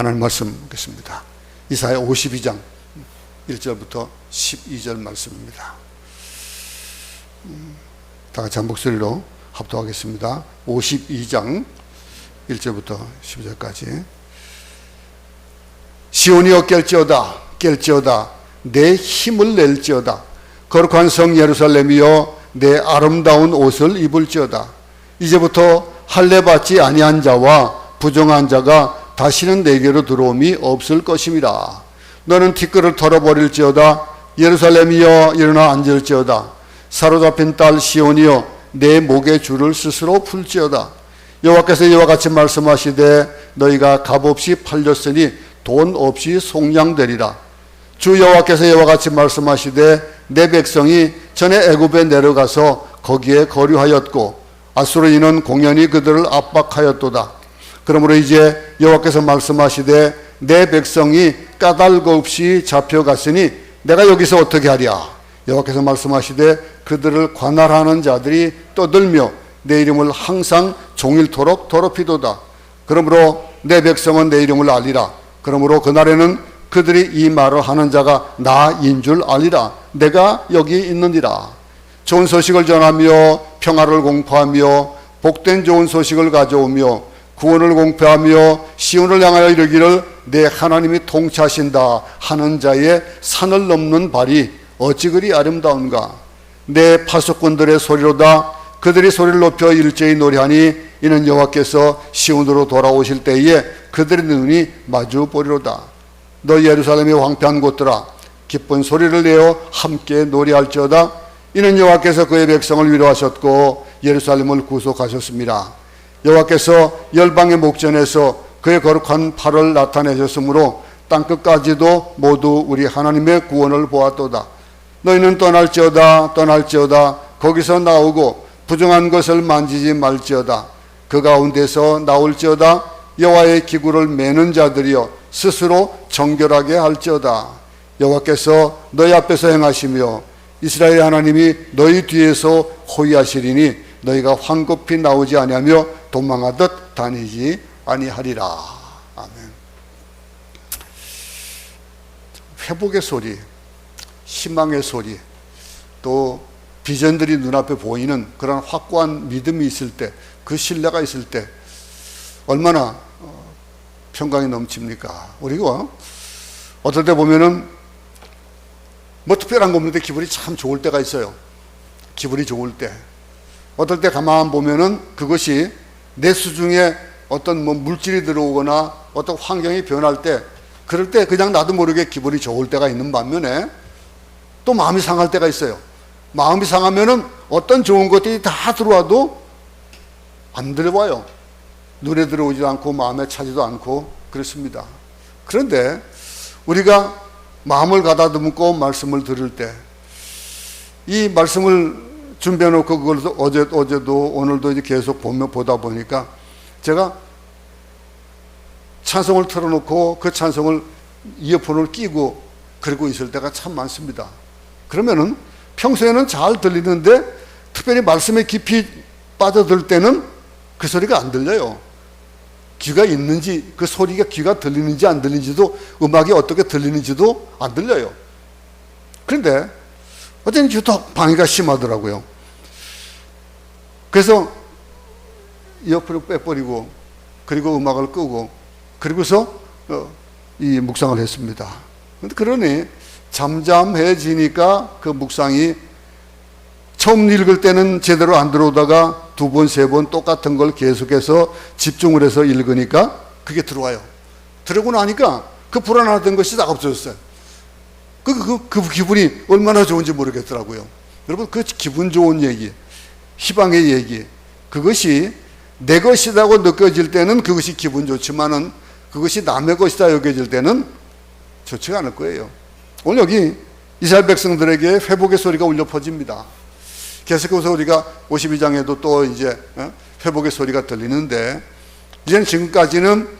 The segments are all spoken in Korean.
하나님 말씀 보겠습니다. 이사야 52장 1절부터 12절 말씀입니다. 다 같이 한 목소리로 합독하겠습니다. 52장 1절부터 12절까지. 시온이여 깰지어다 내 힘을 낼지어다. 거룩한 성 예루살렘이여 내 아름다운 옷을 입을지어다. 이제부터 할례 받지 아니한 자와 부정한 자가 다시는 내게로 들어옴이 없을 것임이라. 너는 티끌을 털어버릴지어다. 예루살렘이여 일어나 앉을지어다. 사로잡힌 딸 시온이여 내 목의 줄을 스스로 풀지어다. 여호와께서 이와 같이 말씀하시되 너희가 값없이 팔렸으니 돈 없이 속량되리라. 주 여호와께서 이와 같이 말씀하시되 내 백성이 전에 애굽에 내려가서 거기에 거류하였고 아수르인은 공연히 그들을 압박하였도다. 그러므로 이제 여호와께서 말씀하시되 내 백성이 까닭 없이 잡혀갔으니 내가 여기서 어떻게 하랴. 여호와께서 말씀하시되 그들을 관할하는 자들이 떠들며 내 이름을 항상 종일토록 더럽히도다. 그러므로 내 백성은 내 이름을 알리라. 그러므로 그날에는 그들이 이 말을 하는 자가 나인 줄 알리라. 내가 여기 있느니라. 좋은 소식을 전하며 평화를 공포하며 복된 좋은 소식을 가져오며 구원을 공표하며 시온을 향하여 이르기를 내 하나님이 통치하신다 하는 자의 산을 넘는 발이 어찌 그리 아름다운가. 내 파수꾼들의 소리로다. 그들이 소리를 높여 일제히 노래하니 이는 여호와께서 시온으로 돌아오실 때에 그들의 눈이 마주 보리로다. 너 예루살렘의 황폐한 곳들아 기쁜 소리를 내어 함께 노래할지어다. 이는 여호와께서 그의 백성을 위로하셨고 예루살렘을 구속하셨습니다. 여호와께서 열방의 목전에서 그의 거룩한 팔을 나타내셨으므로 땅끝까지도 모두 우리 하나님의 구원을 보았도다. 너희는 떠날지어다 거기서 나오고 부정한 것을 만지지 말지어다. 그 가운데서 나올지어다. 여호와의 기구를 매는 자들이여 스스로 정결하게 할지어다. 여호와께서 너희 앞에서 행하시며 이스라엘 하나님이 너희 뒤에서 호위하시리니 너희가 황급히 나오지 아니하며 도망하듯 다니지 아니하리라. 아멘. 회복의 소리, 희망의 소리, 또 비전들이 눈앞에 보이는 그런 확고한 믿음이 있을 때, 그 신뢰가 있을 때 얼마나 평강이 넘칩니까? 우리가 어떨 때 보면은 뭐 특별한 거 없는데 기분이 참 좋을 때가 있어요. 기분이 좋을 때. 어떨 때 가만 보면은 그것이 내 수중에 어떤 뭐 물질이 들어오거나 어떤 환경이 변할 때, 그럴 때 그냥 나도 모르게 기분이 좋을 때가 있는 반면에 또 마음이 상할 때가 있어요. 마음이 상하면은 어떤 좋은 것들이 다 들어와도 안 들어와요. 눈에 들어오지도 않고 마음에 차지도 않고 그렇습니다. 그런데 우리가 마음을 가다듬고 말씀을 들을 때, 이 말씀을 준비해놓고 그걸 어제도 오늘도 이제 계속 보다 보니까 제가 찬송을 틀어놓고 그 찬송을 이어폰을 끼고 그러고 있을 때가 참 많습니다. 그러면은 평소에는 잘 들리는데 특별히 말씀에 깊이 빠져들 때는 그 소리가 안 들려요. 귀가 있는지, 그 소리가 귀가 들리는지 안 들리는지도, 음악이 어떻게 들리는지도 안 들려요. 그런데 어제는 유독 방해가 심하더라고요. 그래서 이어폰을 빼버리고 그리고 음악을 끄고 그리고서 이 묵상을 했습니다. 그런데 그러니 잠잠해지니까 그 묵상이 처음 읽을 때는 제대로 안 들어오다가 두 번, 세 번 똑같은 걸 계속해서 집중을 해서 읽으니까 그게 들어와요. 들어오고 나니까 그 불안하던 것이 다 없어졌어요. 그 기분이 얼마나 좋은지 모르겠더라고요. 여러분, 그 기분 좋은 얘기, 희망의 얘기, 그것이 내 것이라고 느껴질 때는 그것이 기분 좋지만은 그것이 남의 것이다 여겨질 때는 좋지가 않을 거예요. 오늘 여기 이스라엘 백성들에게 회복의 소리가 울려 퍼집니다. 계속해서 우리가 52장에도 또 이제 회복의 소리가 들리는데, 이제는 지금까지는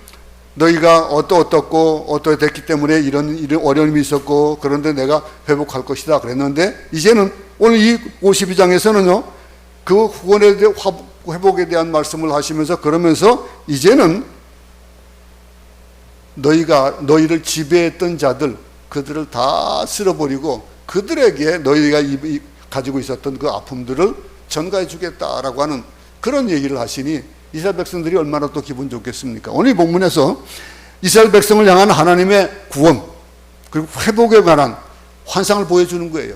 너희가 어떻고 어떻게 됐기 때문에 이런 어려움이 있었고 그런데 내가 회복할 것이다 그랬는데, 이제는 오늘 이 52장에서는요 그 구원에 대한 회복에 대한 말씀을 하시면서, 그러면서 이제는 너희를 지배했던 자들, 그들을 다 쓸어버리고 그들에게 너희가 가지고 있었던 그 아픔들을 전가해 주겠다라고 하는 그런 얘기를 하시니 이스라엘 백성들이 얼마나 또 기분 좋겠습니까? 오늘 이 본문에서 이스라엘 백성을 향한 하나님의 구원 그리고 회복에 관한 환상을 보여주는 거예요.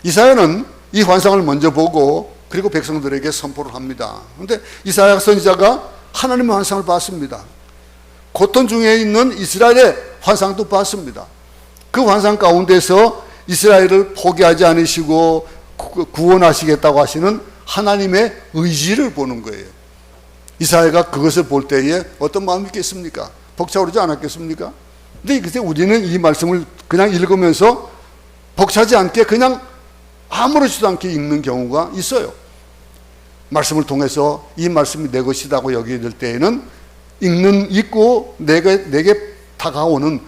이사야는 이 환상을 먼저 보고 그리고 백성들에게 선포를 합니다. 그런데 이사야 선지자가 하나님의 환상을 봤습니다. 고통 중에 있는 이스라엘의 환상도 봤습니다. 그 환상 가운데서 이스라엘을 포기하지 않으시고 구원하시겠다고 하시는 하나님의 의지를 보는 거예요. 이사야가 그것을 볼 때에 어떤 마음이 있겠습니까? 벅차오르지 않았겠습니까? 근데 그때 우리는 이 말씀을 그냥 읽으면서 벅차지 않게 그냥 아무렇지도 않게 읽는 경우가 있어요. 말씀을 통해서 이 말씀이 내 것이라고 여기게 될 때에는 읽고 내게 다가오는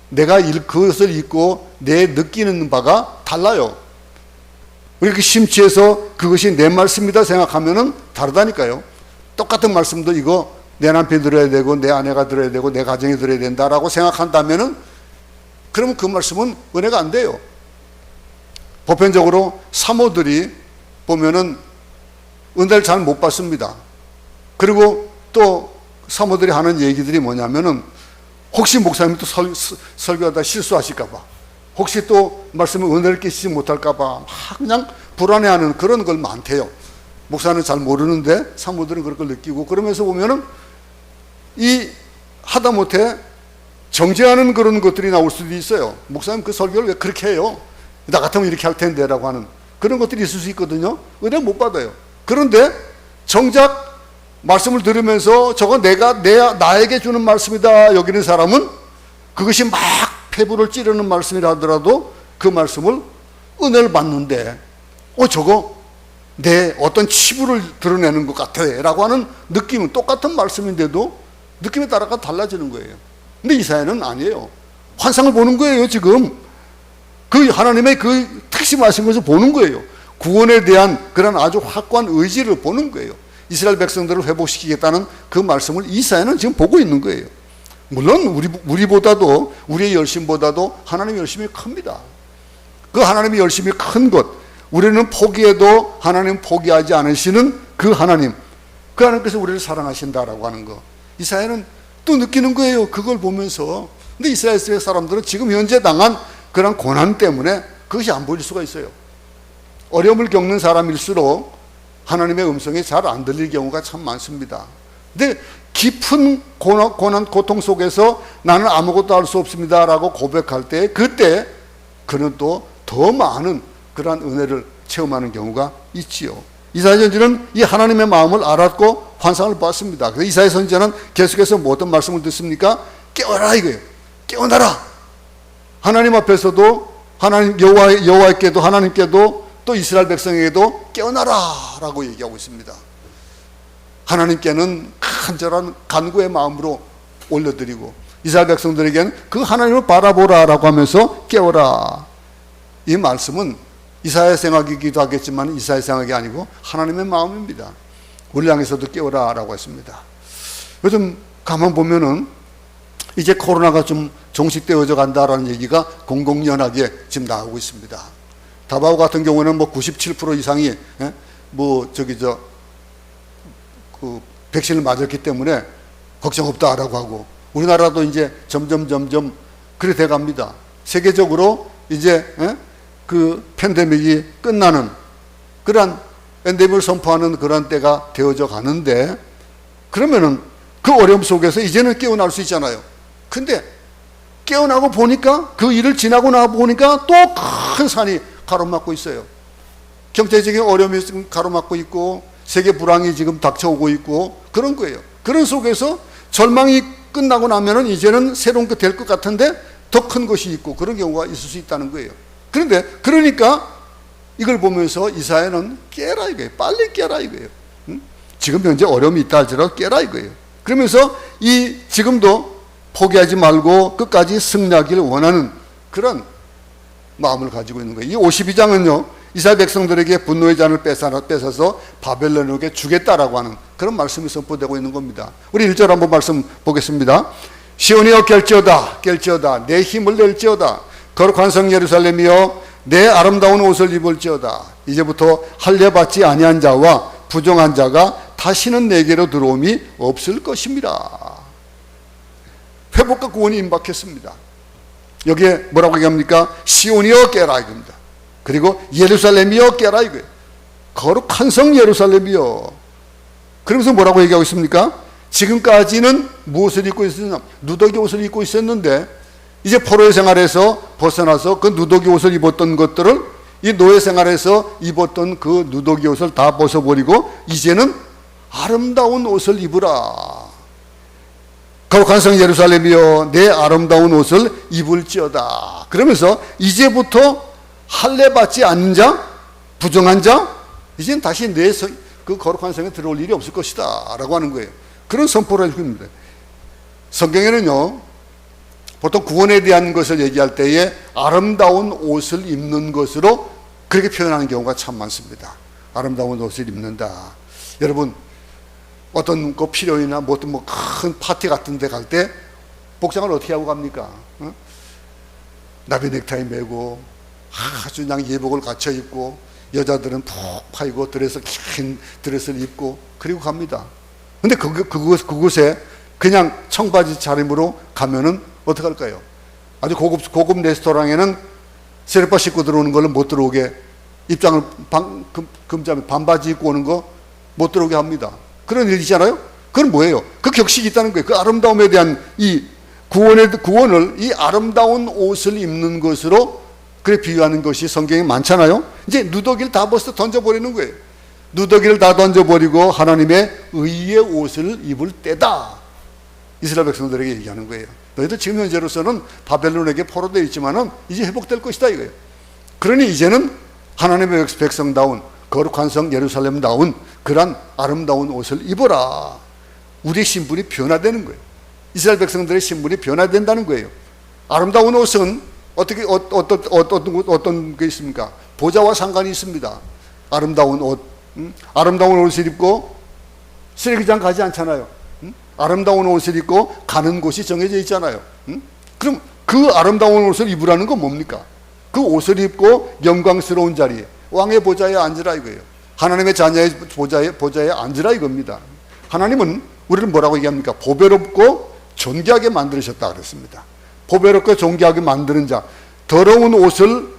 내가 그것을 읽고 내 느끼는 바가 달라요. 이렇게 심취해서 그것이 내 말씀이다 생각하면은 다르다니까요. 똑같은 말씀도 이거 내 남편이 들어야 되고 내 아내가 들어야 되고 내 가정이 들어야 된다라고 생각한다면은 그러면 그 말씀은 은혜가 안 돼요. 보편적으로 사모들이 보면은 은혜를 잘 못 받습니다. 그리고 또 사모들이 하는 얘기들이 뭐냐면은 혹시 목사님이 또 설교하다 실수하실까봐, 혹시 또 말씀에 은혜를 끼치지 못할까봐 막 그냥 불안해하는 그런 걸 많대요. 목사는 잘 모르는데 사모들은 그런 걸 느끼고, 그러면서 보면은 이 하다못해 정죄하는 그런 것들이 나올 수도 있어요. 목사님 그 설교를 왜 그렇게 해요? 나 같으면 이렇게 할 텐데 라고 하는 그런 것들이 있을 수 있거든요. 은혜 못 받아요. 그런데 정작 말씀을 들으면서 저거 나에게 주는 말씀이다 여기는 사람은 그것이 막 폐부를 찌르는 말씀이라 하더라도 그 말씀을 은혜를 받는데 저거 내 어떤 치부를 드러내는 것 같아 라고 하는 느낌은 똑같은 말씀인데도 느낌에 따라가 달라지는 거예요. 근데 이사야는 아니에요. 환상을 보는 거예요. 지금 그 하나님의 그 특심하신 것을 보는 거예요. 구원에 대한 그런 아주 확고한 의지를 보는 거예요. 이스라엘 백성들을 회복시키겠다는 그 말씀을 이사야는 지금 보고 있는 거예요. 물론 우리보다도, 우리의 열심보다도 하나님의 열심이 큽니다. 그 하나님의 열심이 큰 것, 우리는 포기해도 하나님 포기하지 않으시는 그 하나님께서 우리를 사랑하신다라고 하는 거, 이사야는 또 느끼는 거예요. 그걸 보면서. 근데 이스라엘 사람들은 지금 현재 당한 그런 고난 때문에 그것이 안 보일 수가 있어요. 어려움을 겪는 사람일수록 하나님의 음성이 잘 안 들릴 경우가 참 많습니다. 근데 깊은 고난, 고통 속에서 나는 아무것도 할 수 없습니다 라고 고백할 때, 그때 그는 또 더 많은 그러한 은혜를 체험하는 경우가 있지요. 이사야 선지자는 이 하나님의 마음을 알았고 환상을 봤습니다. 그래서 이사야 선지자는 계속해서 어떤 말씀을 듣습니까? 깨어라 이거예요. 깨어나라. 하나님 앞에서도, 하나님 여호와께도, 하나님께도, 또 이스라엘 백성에게도 깨어나라 라고 얘기하고 있습니다. 하나님께는 간절한 간구의 마음으로 올려드리고, 이스라엘 백성들에게는 그 하나님을 바라보라 라고 하면서 깨어라. 이 말씀은 이사야 생각이기도 하겠지만 이사야 생각이 아니고 하나님의 마음입니다. 우리 향해서도 깨어라 라고 했습니다. 요즘 가만 보면은 이제 코로나가 좀 종식되어져 간다라는 얘기가 공공연하게 지금 나오고 있습니다. 다바오 같은 경우는 97% 이상이 백신을 맞았기 때문에 걱정 없다라고 하고, 우리나라도 이제 점점 그래 돼 갑니다. 세계적으로 이제 그 팬데믹이 끝나는 그러한 엔데믹을 선포하는 그런 때가 되어져 가는데, 그러면은 그 어려움 속에서 이제는 깨어날 수 있잖아요. 근데 깨어나고 보니까, 그 일을 지나고 나 보니까 또 큰 산이 가로막고 있어요. 경제적인 어려움이 지금 가로막고 있고, 세계 불황이 지금 닥쳐오고 있고, 그런 거예요. 그런 속에서 절망이 끝나고 나면은 이제는 새로운 게 될 것 같은데 더 큰 것이 있고, 그런 경우가 있을 수 있다는 거예요. 그러니까 이걸 보면서 이사야는 깨라 이거예요. 빨리 깨라 이거예요. 지금 현재 어려움이 있다 할지라도 깨라 이거예요. 그러면서 지금도 포기하지 말고 끝까지 승리하기를 원하는 그런 마음을 가지고 있는 거예요. 이 52장은요, 이스라엘 백성들에게 분노의 잔을 뺏어서 바벨론에게 주겠다라고 하는 그런 말씀이 선포되고 있는 겁니다. 우리 1절 한번 말씀 보겠습니다. 시온이여 깰지어다 내 힘을 낼지어다 거룩한 성 예루살렘이여 내 아름다운 옷을 입을지어다. 이제부터 할례 받지 아니한 자와 부정한 자가 다시는 내게로 들어옴이 없을 것입니다. 회복과 구원이 임박했습니다. 여기에 뭐라고 얘기합니까? 시온이여 깨라 이겁니다. 그리고 예루살렘이여 깨라 이거예요. 거룩한 성 예루살렘이여. 그러면서 뭐라고 얘기하고 있습니까? 지금까지는 무엇을 입고 있었냐? 누더기 옷을 입고 있었는데 이제 포로의 생활에서 벗어나서 그 누더기 옷을 입었던 것들을 이 노예 생활에서 입었던 그 누더기 옷을 다 벗어버리고 이제는 아름다운 옷을 입으라. 거룩한 성 예루살렘이여 내 아름다운 옷을 입을지어다. 그러면서 이제부터 할례 받지 않는 자, 부정한 자, 이제는 다시 그 거룩한 성에 들어올 일이 없을 것이다 라고 하는 거예요. 그런 선포를 해줍니다. 성경에는요 보통 구원에 대한 것을 얘기할 때에 아름다운 옷을 입는 것으로 그렇게 표현하는 경우가 참 많습니다. 아름다운 옷을 입는다. 여러분 어떤 그 필요이나 어떤 큰 파티 같은 데 갈 때 복장을 어떻게 하고 갑니까? 나비 넥타이 메고 아주 그냥 예복을 갖춰 입고 여자들은 푹 파이고 긴 드레스를 입고 그리고 갑니다. 근데 그곳에 그냥 청바지 차림으로 가면은 어떡할까요? 아주 고급 레스토랑에는 세례파 씻고 들어오는 걸로 못 들어오게 입장을 금자면 반바지 입고 오는 거 못 들어오게 합니다. 그런 일이잖아요? 그건 뭐예요? 그 격식이 있다는 거예요. 그 아름다움에 대한 이 구원을 이 아름다운 옷을 입는 것으로 그래 비유하는 것이 성경에 많잖아요? 이제 누더기를 다 벗어 던져버리는 거예요. 누더기를 다 던져버리고 하나님의 의의 옷을 입을 때다. 이스라엘 백성들에게 얘기하는 거예요. 너희들 지금 현재로서는 바벨론에게 포로되어 있지만은 이제 회복될 것이다 이거예요. 그러니 이제는 하나님의 백성다운 거룩한 성 예루살렘다운 그런 아름다운 옷을 입어라. 우리의 신분이 변화되는 거예요. 이스라엘 백성들의 신분이 변화된다는 거예요. 아름다운 옷은 어떤 게 있습니까? 보좌와 상관이 있습니다. 아름다운 옷, 아름다운 옷을 입고 쓰레기장 가지 않잖아요. 아름다운 옷을 입고 가는 곳이 정해져 있잖아요. 그럼 그 아름다운 옷을 입으라는 건 뭡니까? 그 옷을 입고 영광스러운 자리에 왕의 보좌에 앉으라 이거예요. 하나님의 자녀의 보좌에 앉으라 이겁니다. 하나님은 우리를 뭐라고 얘기합니까? 보배롭고 존귀하게 만드셨다 그랬습니다. 보배롭고 존귀하게 만드는 자, 더러운 옷을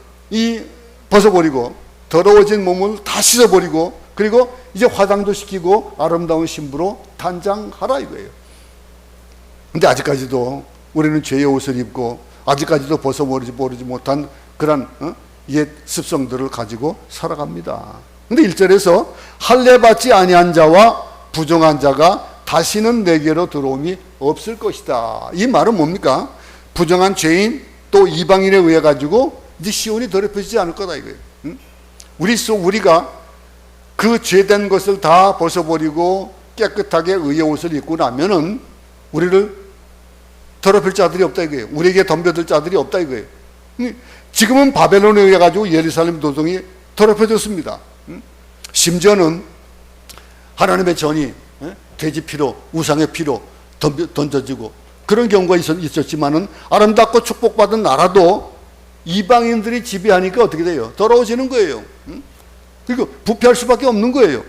벗어버리고 더러워진 몸을 다 씻어버리고 그리고 이제 화장도 시키고 아름다운 신부로 단장하라 이거예요. 근데 아직까지도 우리는 죄의 옷을 입고 아직까지도 벗어버리지 못한 그런 옛 습성들을 가지고 살아갑니다. 근데 1절에서 할례 받지 아니한 자와 부정한 자가 다시는 내게로 들어옴이 없을 것이다. 이 말은 뭡니까? 부정한 죄인 또 이방인에 의해 가지고 이제 시온이 더럽혀지지 않을 거다 이거예요. 우리가 그 죄된 것을 다 벗어버리고 깨끗하게 의의 옷을 입고 나면은 우리를 더럽힐 자들이 없다 이거예요. 우리에게 덤벼들 자들이 없다 이거예요. 지금은 바벨론에 의해 가지고 예루살렘 도성이 더럽혀졌습니다. 심지어는 하나님의 전이 돼지 피로, 우상의 피로 던져지고 그런 경우가 있었지만은 아름답고 축복받은 나라도 이방인들이 지배하니까 어떻게 돼요? 더러워지는 거예요. 그리고 부패할 수밖에 없는 거예요.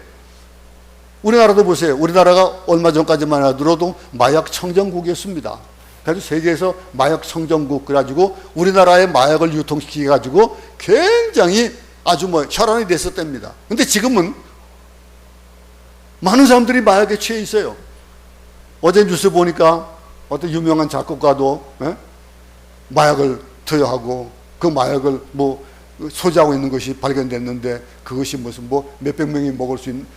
우리나라도 보세요. 우리나라가 얼마 전까지만 하더라도 마약 청정국이었습니다. 그래서 세계에서 마약 청정국 그래가지고 우리나라의 마약을 유통시키게 가지고 굉장히 아주 혈안이 됐었답니다. 근데 지금은 많은 사람들이 마약에 취해 있어요. 어제 뉴스 보니까 어떤 유명한 작곡가도 마약을 투여하고 그 마약을 소지하고 있는 것이 발견됐는데 그것이 무슨 몇백 명이 먹을 수 있는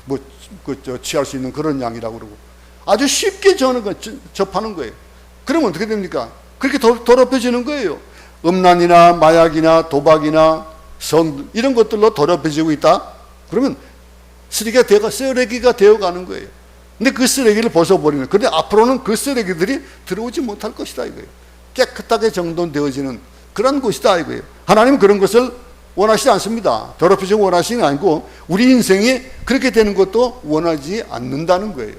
취할 수 있는 그런 양이라고 그러고 아주 쉽게 접하는 거예요. 그러면 어떻게 됩니까? 그렇게 더럽혀지는 거예요. 음란이나 마약이나 도박이나 성 이런 것들로 더럽혀지고 있다. 그러면 쓰레기가 되어가는 거예요. 근데 그 쓰레기를 벗어버리는. 그런데 앞으로는 그 쓰레기들이 들어오지 못할 것이다 이거예요. 깨끗하게 정돈되어지는 그런 곳이다 이거예요. 하나님은 그런 것을 원하시지 않습니다. 더럽히지 원하시는 아니고 우리 인생이 그렇게 되는 것도 원하지 않는다는 거예요.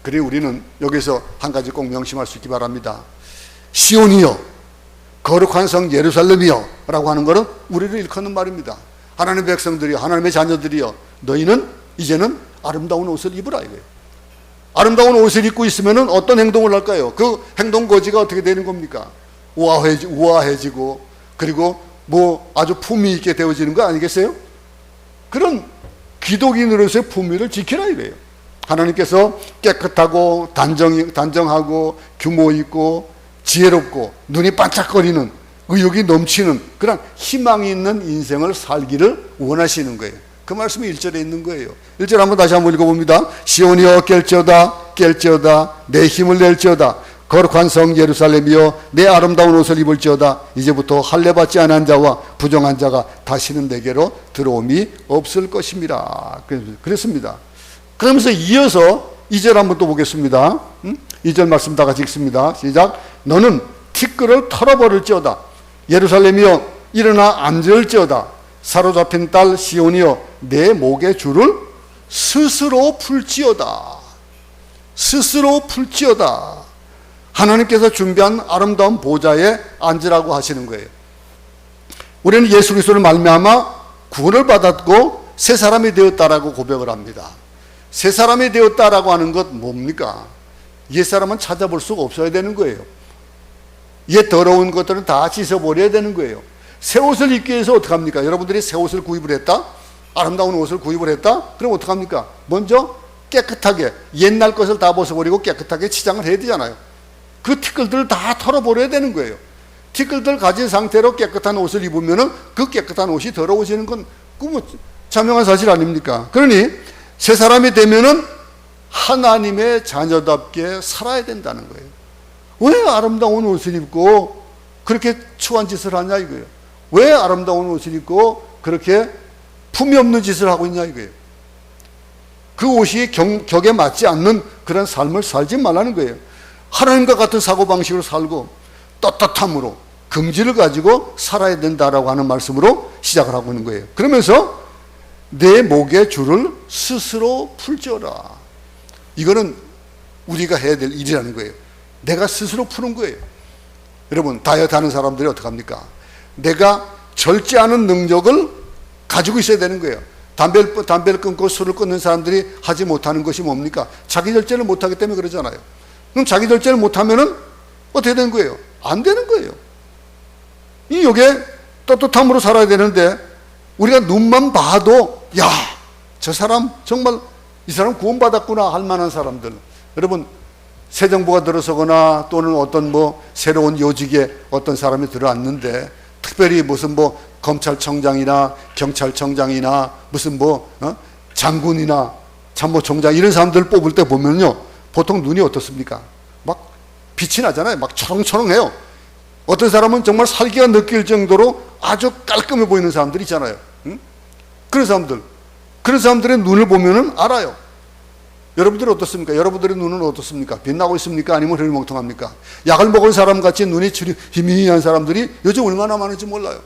그래 우리는 여기서 한 가지 꼭 명심할 수 있기 바랍니다. 시온이여 거룩한 성 예루살렘이여 라고 하는 것은 우리를 일컫는 말입니다. 하나님의 백성들이여, 하나님의 자녀들이여, 너희는 이제는 아름다운 옷을 입으라 이거예요. 아름다운 옷을 입고 있으면 어떤 행동을 할까요? 그 행동 거지가 어떻게 되는 겁니까? 우아해지고 그리고 뭐 아주 품위 있게 되어지는 거 아니겠어요? 그런 기독인으로서의 품위를 지키라 이거예요. 하나님께서 깨끗하고 단정하고 규모 있고 지혜롭고 눈이 반짝거리는 의욕이 넘치는 그런 희망이 있는 인생을 살기를 원하시는 거예요. 그 말씀이 1절에 있는 거예요. 1절 한번 다시 한번 읽어봅니다. 시온이여 깰지어다 내 힘을 낼지어다 거룩한 성 예루살렘이여 내 아름다운 옷을 입을지어다 이제부터 할례받지 않은 자와 부정한 자가 다시는 내게로 들어옴이 없을 것입니다. 그랬습니다. 그러면서 이어서 2절 한번 또 보겠습니다. 2절 말씀 다 같이 읽습니다. 시작. 너는 티끌을 털어버릴지어다 예루살렘이여 일어나 앉을지어다 사로잡힌 딸 시온이여 내 목의 줄을 스스로 풀지어다. 스스로 풀지어다. 하나님께서 준비한 아름다운 보좌에 앉으라고 하시는 거예요. 우리는 예수 그리스도를 말미암아 구원을 받았고 새 사람이 되었다라고 고백을 합니다. 새 사람이 되었다라고 하는 것 뭡니까? 옛 사람은 찾아볼 수가 없어야 되는 거예요. 옛 더러운 것들은 다 씻어버려야 되는 거예요. 새 옷을 입기 위해서 어떻게 합니까? 여러분들이 새 옷을 구입을 했다? 아름다운 옷을 구입을 했다? 그럼 어떻게 합니까? 먼저 깨끗하게 옛날 것을 다 벗어버리고 깨끗하게 치장을 해야 되잖아요. 그 티끌들을 다 털어버려야 되는 거예요. 티끌들 가진 상태로 깨끗한 옷을 입으면 그 깨끗한 옷이 더러워지는 건 뭐 자명한 사실 아닙니까? 그러니 새 사람이 되면은 하나님의 자녀답게 살아야 된다는 거예요. 왜 아름다운 옷을 입고 그렇게 추한 짓을 하냐 이거예요. 왜 아름다운 옷을 입고 그렇게 품이 없는 짓을 하고 있냐 이거예요. 그 옷이 격에 맞지 않는 그런 삶을 살지 말라는 거예요. 하나님과 같은 사고방식으로 살고 떳떳함으로 긍지를 가지고 살아야 된다라고 하는 말씀으로 시작을 하고 있는 거예요. 그러면서 내 목의 줄을 스스로 풀지어라. 이거는 우리가 해야 될 일이라는 거예요. 내가 스스로 푸는 거예요. 여러분 다이어트 하는 사람들이 어떻게 합니까? 내가 절제하는 능력을 가지고 있어야 되는 거예요. 담배를 끊고 술을 끊는 사람들이 하지 못하는 것이 뭡니까? 자기 절제를 못하기 때문에 그러잖아요. 그럼 자기 절제를 못하면은 어떻게 되는 거예요? 안 되는 거예요. 이게 떳떳함으로 살아야 되는데 우리가 눈만 봐도 야, 저 사람 정말 이 사람 구원받았구나 할 만한 사람들. 여러분 새 정부가 들어서거나 또는 어떤 뭐 새로운 요직에 어떤 사람이 들어왔는데 특별히 무슨 뭐 검찰청장이나 경찰청장이나 무슨 뭐 장군이나 참모총장 이런 사람들 뽑을 때 보면요 보통 눈이 어떻습니까? 막 빛이 나잖아요. 막 초롱초롱해요. 어떤 사람은 정말 살기가 느낄 정도로 아주 깔끔해 보이는 사람들이 있잖아요. 응? 그런 사람들의 눈을 보면은 알아요. 여러분들은 어떻습니까? 여러분들의 눈은 어떻습니까? 빛나고 있습니까? 아니면 흐리멍텅합니까? 약을 먹은 사람 같이 눈이 희미한 사람들이 요즘 얼마나 많은지 몰라요.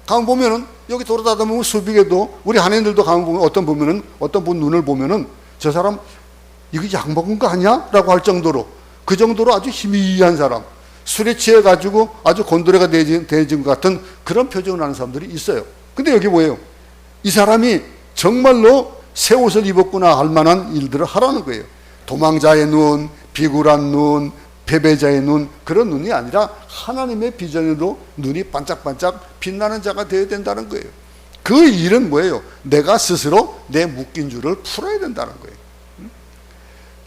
가면 보면은 여기 돌아다니다 보면 수빅에도 우리 한인들도 가면 보면 어떤 분 눈을 보면은 저 사람 이거 약 먹은 거 아니야? 라고 할 정도로 그 정도로 아주 희미한 사람 술에 취해가지고 아주 곤드레가 되어진 것 같은 그런 표정을 하는 사람들이 있어요. 근데 여기 뭐예요? 이 사람이 정말로 새 옷을 입었구나 할 만한 일들을 하라는 거예요. 도망자의 눈, 비굴한 눈, 패배자의 눈 그런 눈이 아니라 하나님의 비전으로 눈이 반짝반짝 빛나는 자가 되어야 된다는 거예요. 그 일은 뭐예요? 내가 스스로 내 묶인 줄을 풀어야 된다는 거예요.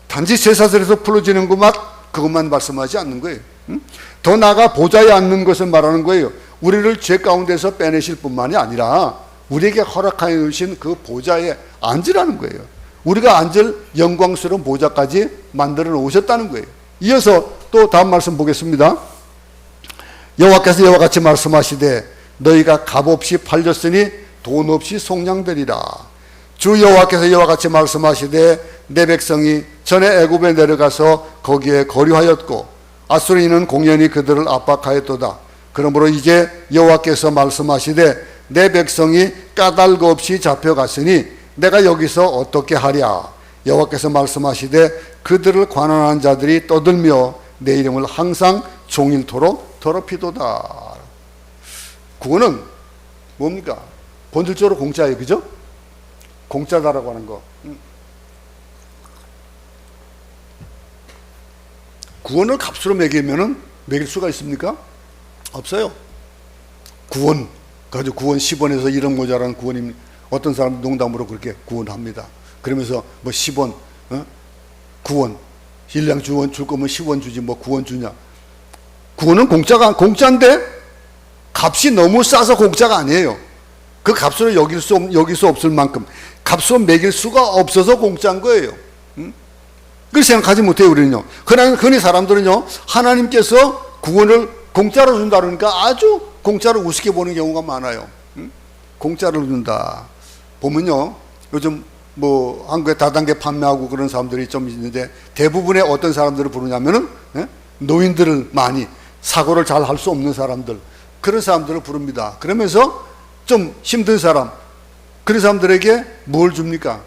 단지 제사절에서 풀어지는 그것만 말씀하지 않는 거예요. 더 나아가 보좌에 앉는 것을 말하는 거예요. 우리를 죄 가운데서 빼내실 뿐만이 아니라 우리에게 허락하여 주신 그 보좌에 앉으라는 거예요. 우리가 앉을 영광스러운 보좌까지 만들어 놓으셨다는 거예요. 이어서 또 다음 말씀 보겠습니다. 여호와께서 이와 같이 말씀하시되 너희가 값없이 팔렸으니 돈 없이 속량되리라. 주 여호와께서 이와 같이 말씀하시되 내 백성이 전에 애굽에 내려가서 거기에 거류하였고 아수리는 공연히 그들을 압박하였도다. 그러므로 이제 여호와께서 말씀하시되 내 백성이 까닭 없이 잡혀갔으니 내가 여기서 어떻게 하랴. 여호와께서 말씀하시되 그들을 관원한 자들이 떠들며 내 이름을 항상 종일토록 더럽히도다. 구원은 뭡니까? 본질적으로 공짜예요. 그죠? 공짜다라고 하는 거. 구원을 값으로 매길 수가 있습니까? 없어요. 구원 가지고 구원 10원에서 1원 모자라는 구원입니다. 어떤 사람 농담으로 그렇게 구원합니다. 그러면서 뭐 10원 구원 1량 줄 거면 10원 주지 뭐 구원 주냐. 구원은 공짜인데 값이 너무 싸서 공짜가 아니에요. 그 값으로 여길 수 없을 만큼 값으로 매길 수가 없어서 공짜인 거예요. 그렇게 생각하지 못해요. 우리는요. 흔히 사람들은요, 하나님께서 구원을 공짜로 준다 그러니까 아주 공짜로 우습게 보는 경우가 많아요. 공짜로 준다. 보면요, 요즘 뭐 한국에 다단계 판매하고 그런 사람들이 좀 있는데 대부분의 어떤 사람들을 부르냐면은 노인들을 많이 사고를 잘 할 수 없는 사람들, 그런 사람들을 부릅니다. 그러면서 좀 힘든 사람, 그런 사람들에게 뭘 줍니까?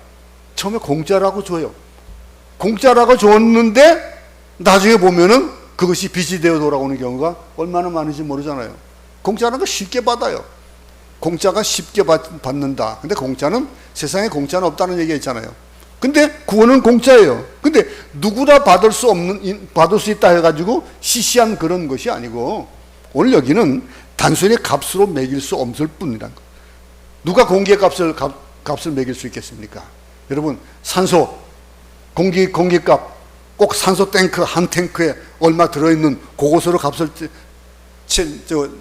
처음에 공짜라고 줘요. 공짜라고 줬는데 나중에 보면은 그것이 빚이 되어 돌아오는 경우가 얼마나 많은지 모르잖아요. 공짜라는 거 쉽게 받아요. 공짜가 쉽게 받는다. 근데 공짜는, 세상에 공짜는 없다는 얘기가 있잖아요. 근데 구원은 공짜예요. 근데 누구나 받을 수 있다 해가지고 시시한 그런 것이 아니고, 오늘 여기는 단순히 값으로 매길 수 없을 뿐이란 거. 누가 공기의 값을 매길 수 있겠습니까? 여러분, 산소, 공기값, 꼭 산소 탱크 한 탱크에 얼마 들어있는 그것으로 값을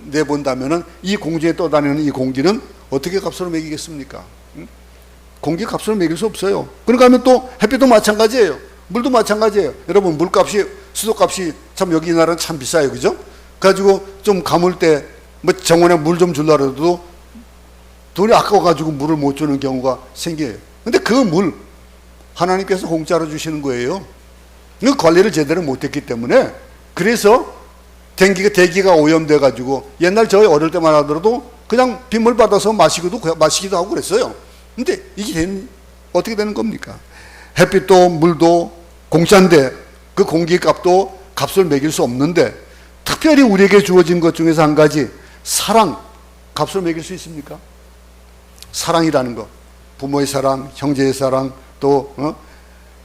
내본다면은 이 공중에 떠다니는 이 공기는 어떻게 값으로 매기겠습니까? 공기 값으로 매길 수 없어요. 그러니까 하면 또 햇빛도 마찬가지예요. 물도 마찬가지예요. 여러분, 물값이, 수도값이 참 여기 이 나라는 참 비싸요. 그죠? 가지고 좀 가물 때 뭐 정원에 물 좀 주려고 해도 돈이 아까워가지고 물을 못 주는 경우가 생겨요. 근데 그 물 하나님께서 공짜로 주시는 거예요. 그 관리를 제대로 못했기 때문에, 그래서 대기가 오염돼가지고 옛날 저희 어릴 때만 하더라도 그냥 빗물 받아서 마시기도 하고 그랬어요. 근데 이게 어떻게 되는 겁니까? 햇빛도 물도 공짜인데 그 공기값도 값을 매길 수 없는데, 특별히 우리에게 주어진 것 중에서 한 가지, 사랑, 값을 매길 수 있습니까? 사랑이라는 것, 부모의 사랑, 형제의 사랑, 또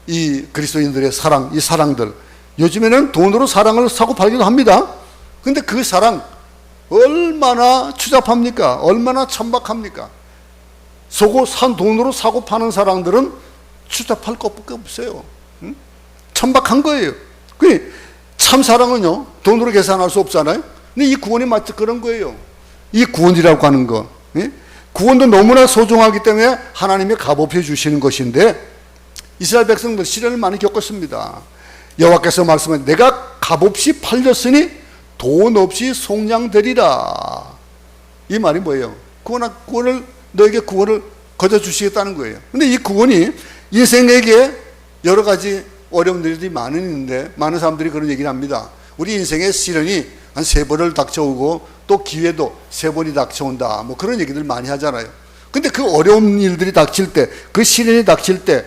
이 그리스도인들의 사랑, 이 사랑들, 요즘에는 돈으로 사랑을 사고 팔기도 합니다. 근데 그 사랑 얼마나 추잡합니까? 얼마나 천박합니까? 돈으로 사고 파는 사랑들은 추잡할 것밖에 없어요. 천박한 거예요. 참 사랑은요, 돈으로 계산할 수 없잖아요. 근데 이 구원이 마치 그런 거예요. 이 구원이라고 하는 거, 구원도 너무나 소중하기 때문에 하나님이 값없이 주시는 것인데, 이스라엘 백성들 시련을 많이 겪었습니다. 여호와께서 말씀하신, 내가 값없이 팔렸으니 돈 없이 속량되리라. 이 말이 뭐예요? 너에게 구원을 거저 주시겠다는 거예요. 근데 이 구원이 인생에게 여러 가지 어려운 일들이 많은데, 많은 사람들이 그런 얘기를 합니다. 우리 인생에 시련이 한 3번을 닥쳐오고 또 기회도 3번이 닥쳐온다, 뭐 그런 얘기들 많이 하잖아요. 근데 그 어려운 일들이 닥칠 때, 그 시련이 닥칠 때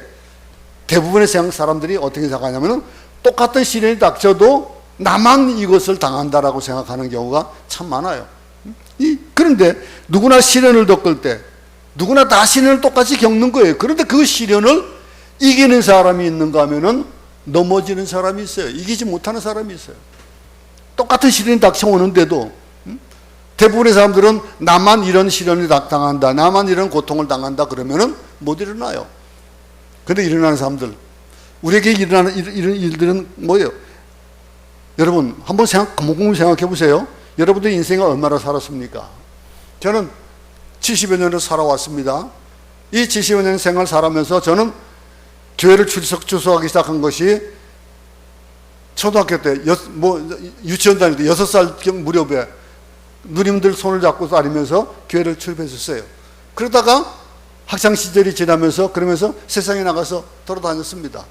대부분의 세상 사람들이 어떻게 생각하냐면은, 똑같은 시련이 닥쳐도 나만 이것을 당한다라고 생각하는 경우가 참 많아요. 그런데 누구나 시련을 겪을 때 누구나 다 시련을 똑같이 겪는 거예요. 그런데 그 시련을 이기는 사람이 있는가 하면은 넘어지는 사람이 있어요. 이기지 못하는 사람이 있어요. 똑같은 시련이 닥쳐오는데도 대부분의 사람들은 나만 이런 시련을 당한다, 나만 이런 고통을 당한다 그러면은 못 일어나요. 그런데 일어나는 사람들, 우리에게 일어나는 이런 일들은 뭐예요? 여러분, 한번 곰곰이 생각해 보세요. 여러분들 인생을 얼마나 살았습니까? 저는 70여 년을 살아왔습니다. 이 70여 년 생활 살아면서 저는 교회를 출석하기 시작한 것이 초등학교 때, 유치원 다닐 때 6살 무렵에 누님들 손을 잡고 다니면서 교회를 출입했었어요. 그러다가 학창 시절이 지나면서, 그러면서 세상에 나가서 돌아다녔습니다.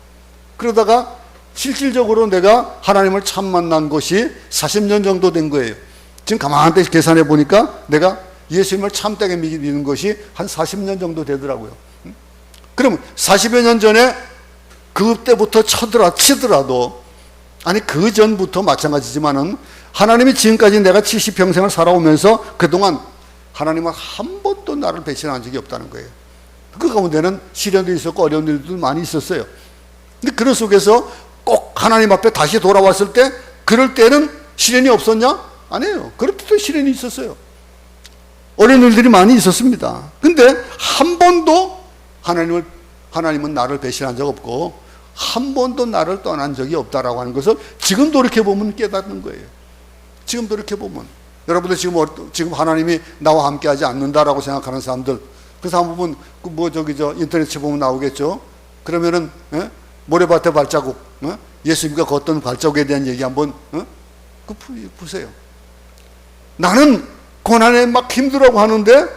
그러다가 실질적으로 내가 하나님을 처음 만난 것이 40년 정도 된 거예요. 지금 가만히 계산해 보니까 내가 예수님을 참되게 믿는 것이 한 40년 정도 되더라고요. 그럼 40여 년 전에 그때부터 치더라도, 아니 그 전부터 마찬가지지만은 하나님이 지금까지 내가 70평생을 살아오면서 그동안 하나님은 한 번도 나를 배신한 적이 없다는 거예요. 그 가운데는 시련도 있었고 어려운 일도 많이 있었어요. 근데 그런 속에서 꼭 하나님 앞에 다시 돌아왔을 때 그럴 때는 시련이 없었냐? 아니에요. 그럴 때도 시련이 있었어요. 어려운 일들이 많이 있었습니다. 근데 한 번도 하나님은 나를 배신한 적 없고 한 번도 나를 떠난 적이 없다라고 하는 것을 지금 돌이켜보면 깨닫는 거예요. 지금 돌이켜보면 여러분들 지금 하나님이 나와 함께하지 않는다라고 생각하는 사람들, 그 사람 보면 인터넷에 보면 나오겠죠. 그러면은 모래밭에 발자국, 예수님과 걷던 발자국에 대한 얘기 한번 보세요. 나는 고난에 막 힘들어하고 하는데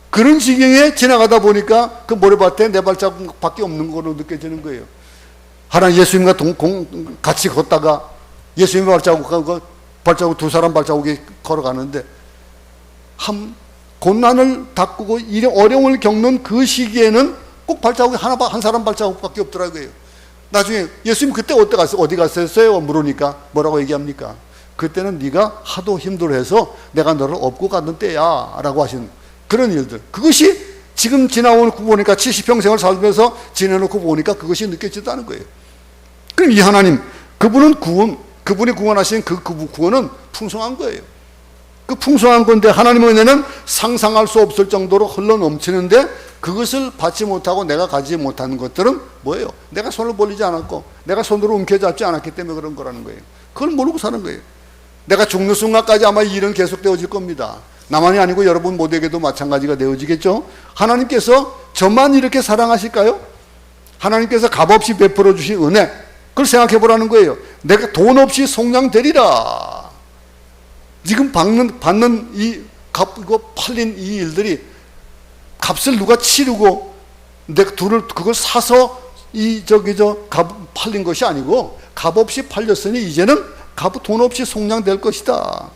그런 지경에 지나가다 보니까 그 모래밭에 내 발자국밖에 없는 거로 느껴지는 거예요. 하나님 예수님과 같이 걷다가 예수님의 발자국 두 사람 발자국이 걸어가는데 고난을 닦고 어려움을 겪는 그 시기에는 꼭 발자국이 한 사람 발자국밖에 없더라고요. 나중에 예수님 그때 어디 갔었어요? 물으니까 뭐라고 얘기합니까? 그때는 네가 하도 힘들어해서 내가 너를 업고 갔는 때야 라고 하신 그런 일들, 그것이 지금 지나오고 보니까 70평생을 살면서 지내놓고 보니까 그것이 느껴지다는 거예요. 그럼 이 하나님, 그분이 구원하신 그 구원은 풍성한 거예요. 그 풍성한 건데 하나님의 은혜는 상상할 수 없을 정도로 흘러 넘치는데 그것을 받지 못하고 내가 가지 못하는 것들은 뭐예요? 내가 손을 벌리지 않았고 내가 손으로 움켜잡지 않았기 때문에 그런 거라는 거예요. 그걸 모르고 사는 거예요. 내가 죽는 순간까지 아마 이 일은 계속되어질 겁니다. 나만이 아니고 여러분 모두에게도 마찬가지가 되어지겠죠. 하나님께서 저만 이렇게 사랑하실까요? 하나님께서 값없이 베풀어 주신 은혜, 그걸 생각해 보라는 거예요. 내가 돈 없이 속량되리라. 지금 받는 이거 팔린 이 일들이 값을 누가 치르고 내가 그걸 사서 팔린 것이 아니고 값없이 팔렸으니 이제는 돈 없이 속량될 것이다.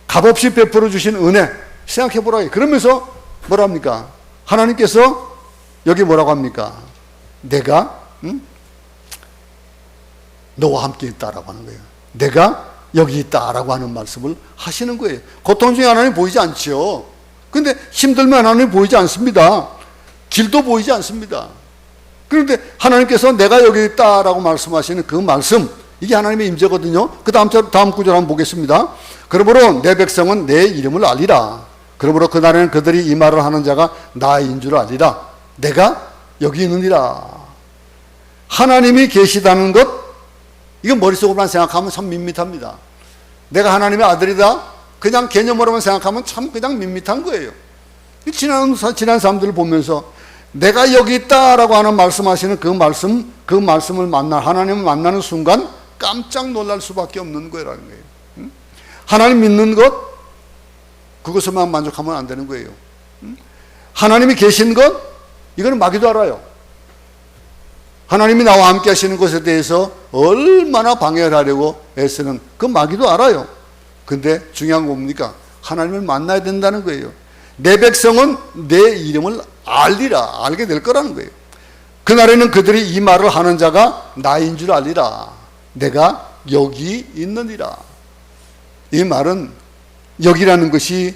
값없이 베풀어 주신 은혜 생각해 보라. 그러면서 뭐라 합니까? 하나님께서 여기 뭐라고 합니까? 내가 너와 함께 있다라고 하는 거예요. 내가 여기 있다라고 하는 말씀을 하시는 거예요. 고통 중에 하나님 보이지 않죠. 근데 힘들면 하나님 보이지 않습니다. 길도 보이지 않습니다. 그런데 하나님께서 내가 여기 있다라고 말씀하시는 그 말씀, 이게 하나님의 임재거든요. 그 다음 구절 한번 보겠습니다. 그러므로 내 백성은 내 이름을 알리라. 그러므로 그날에는 그들이 이 말을 하는 자가 나인 줄 알리라. 내가 여기 있느니라. 하나님이 계시다는 것, 이건 머릿속으로만 생각하면 참 밋밋합니다. 내가 하나님의 아들이다, 그냥 개념으로만 생각하면 참 그냥 밋밋한 거예요. 지난 사람들을 보면서 내가 여기 있다라고 하는 말씀하시는 그 말씀을 하나님을 만나는 순간 깜짝 놀랄 수밖에 없는 거라는 거예요. 하나님 믿는 것, 그것에만 만족하면 안 되는 거예요. 하나님이 계신 것, 이거는 마귀도 알아요. 하나님이 나와 함께 하시는 것에 대해서 얼마나 방해를 하려고 애쓰는 그 마귀도 알아요. 근데 중요한 건 뭡니까? 하나님을 만나야 된다는 거예요. 내 백성은 내 이름을 알리라. 알게 될 거라는 거예요. 그날에는 그들이 이 말을 하는 자가 나인 줄 알리라. 내가 여기 있느니라. 이 말은 여기라는 것이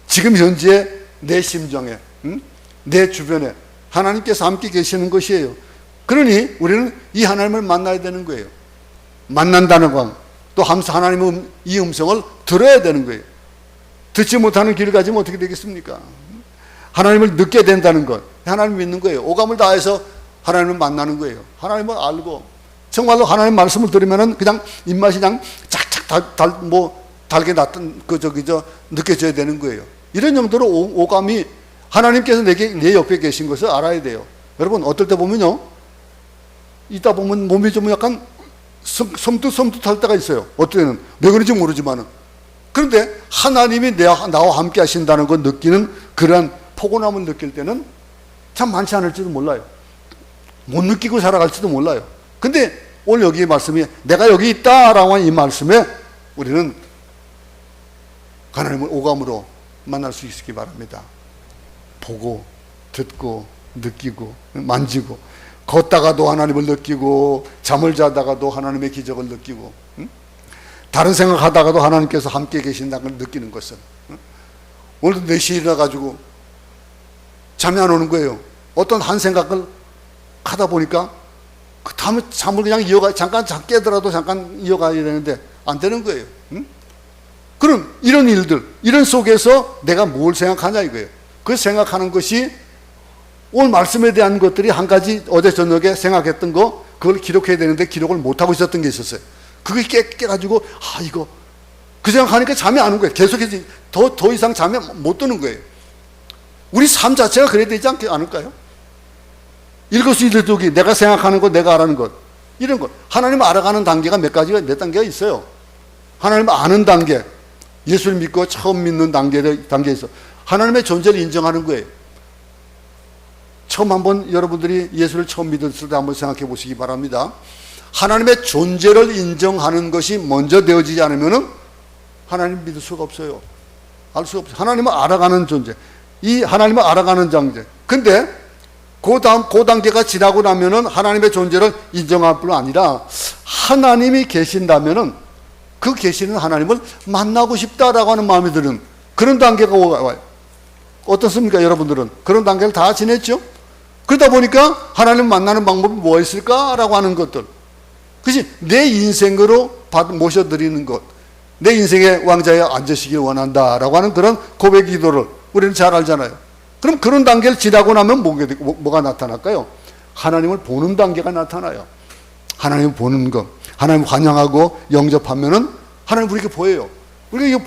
지금 현재 내 심정에, 내 주변에 하나님께서 함께 계시는 것이에요. 그러니 우리는 이 하나님을 만나야 되는 거예요. 만난다는 건 또 하나님의 이 음성을 들어야 되는 거예요. 듣지 못하는 길을 가지면 어떻게 되겠습니까? 하나님을 듣게 된다는 것, 하나님 믿는 거예요. 오감을 다해서 하나님을 만나는 거예요. 하나님을 알고 정말로 하나님 말씀을 들으면은 그냥 입맛이 그냥 착착 달게 느껴져야 되는 거예요. 이런 정도로 오감이 하나님께서 내 옆에 계신 것을 알아야 돼요. 여러분 어떨 때 보면요, 이따 보면 몸이 좀 약간 섬뜩할 때가 있어요. 어떨 때는 왜 그런지 모르지만은. 그런데 하나님이 나와 함께 하신다는 걸 느끼는 그러한 포근함을 느낄 때는 참 많지 않을지도 몰라요. 못 느끼고 살아갈지도 몰라요. 근데 오늘 여기 말씀이 내가 여기 있다라고 하는 이 말씀에 우리는 하나님을 오감으로 만날 수 있기 바랍니다. 보고 듣고 느끼고 만지고 걷다가도 하나님을 느끼고 잠을 자다가도 하나님의 기적을 느끼고 다른 생각하다가도 하나님께서 함께 계신다는 걸 느끼는 것은. 오늘도 4시에 일어나가지고 잠이 안 오는 거예요. 어떤 한 생각을 하다 보니까 그 다음에 잠을 그냥 잠깐 깨더라도 잠깐 이어가야 되는데 안 되는 거예요. 그럼 이런 일들, 이런 속에서 내가 뭘 생각하냐 이거예요. 그 생각하는 것이 오늘 말씀에 대한 것들이 한 가지 어제 저녁에 생각했던 거 그걸 기록해야 되는데 기록을 못하고 있었던 게 있었어요. 그게 깨가지고 이거 그 생각하니까 잠이 안 오는 거예요. 계속해서 더 이상 잠이 못 드는 거예요. 우리 삶 자체가 그래야 되지 않을까요? 일거수일투족이 내가 생각하는 것, 내가 알아는 것, 이런 것. 하나님을 알아가는 단계가 몇 단계가 있어요. 하나님을 아는 단계, 예수를 믿고 처음 믿는 단계에서 하나님의 존재를 인정하는 거예요. 처음 한번 여러분들이 예수를 처음 믿었을 때 한번 생각해 보시기 바랍니다. 하나님의 존재를 인정하는 것이 먼저 되어지지 않으면 하나님을 믿을 수가 없어요. 알 수가 없어요. 하나님을 알아가는 존재. 이 하나님을 알아가는 장제. 근데 그 단계가 지나고 나면은 하나님의 존재를 인정할 뿐 아니라 하나님이 계신다면은 그 계시는 하나님을 만나고 싶다라고 하는 마음이 드는 그런 단계가 와요. 어떻습니까, 여러분들은? 그런 단계를 다 지냈죠? 그러다 보니까 하나님 만나는 방법이 뭐가 있을까라고 하는 것들. 그치? 내 인생으로 모셔드리는 것. 내 인생의 왕자에 앉으시길 원한다라고 하는 그런 고백 기도를 우리는 잘 알잖아요. 그럼 그런 단계를 지나고 나면 뭐가 나타날까요? 하나님을 보는 단계가 나타나요. 하나님을 보는 것. 하나님을 환영하고 영접하면은 하나님 우리에게 보여요. 우리가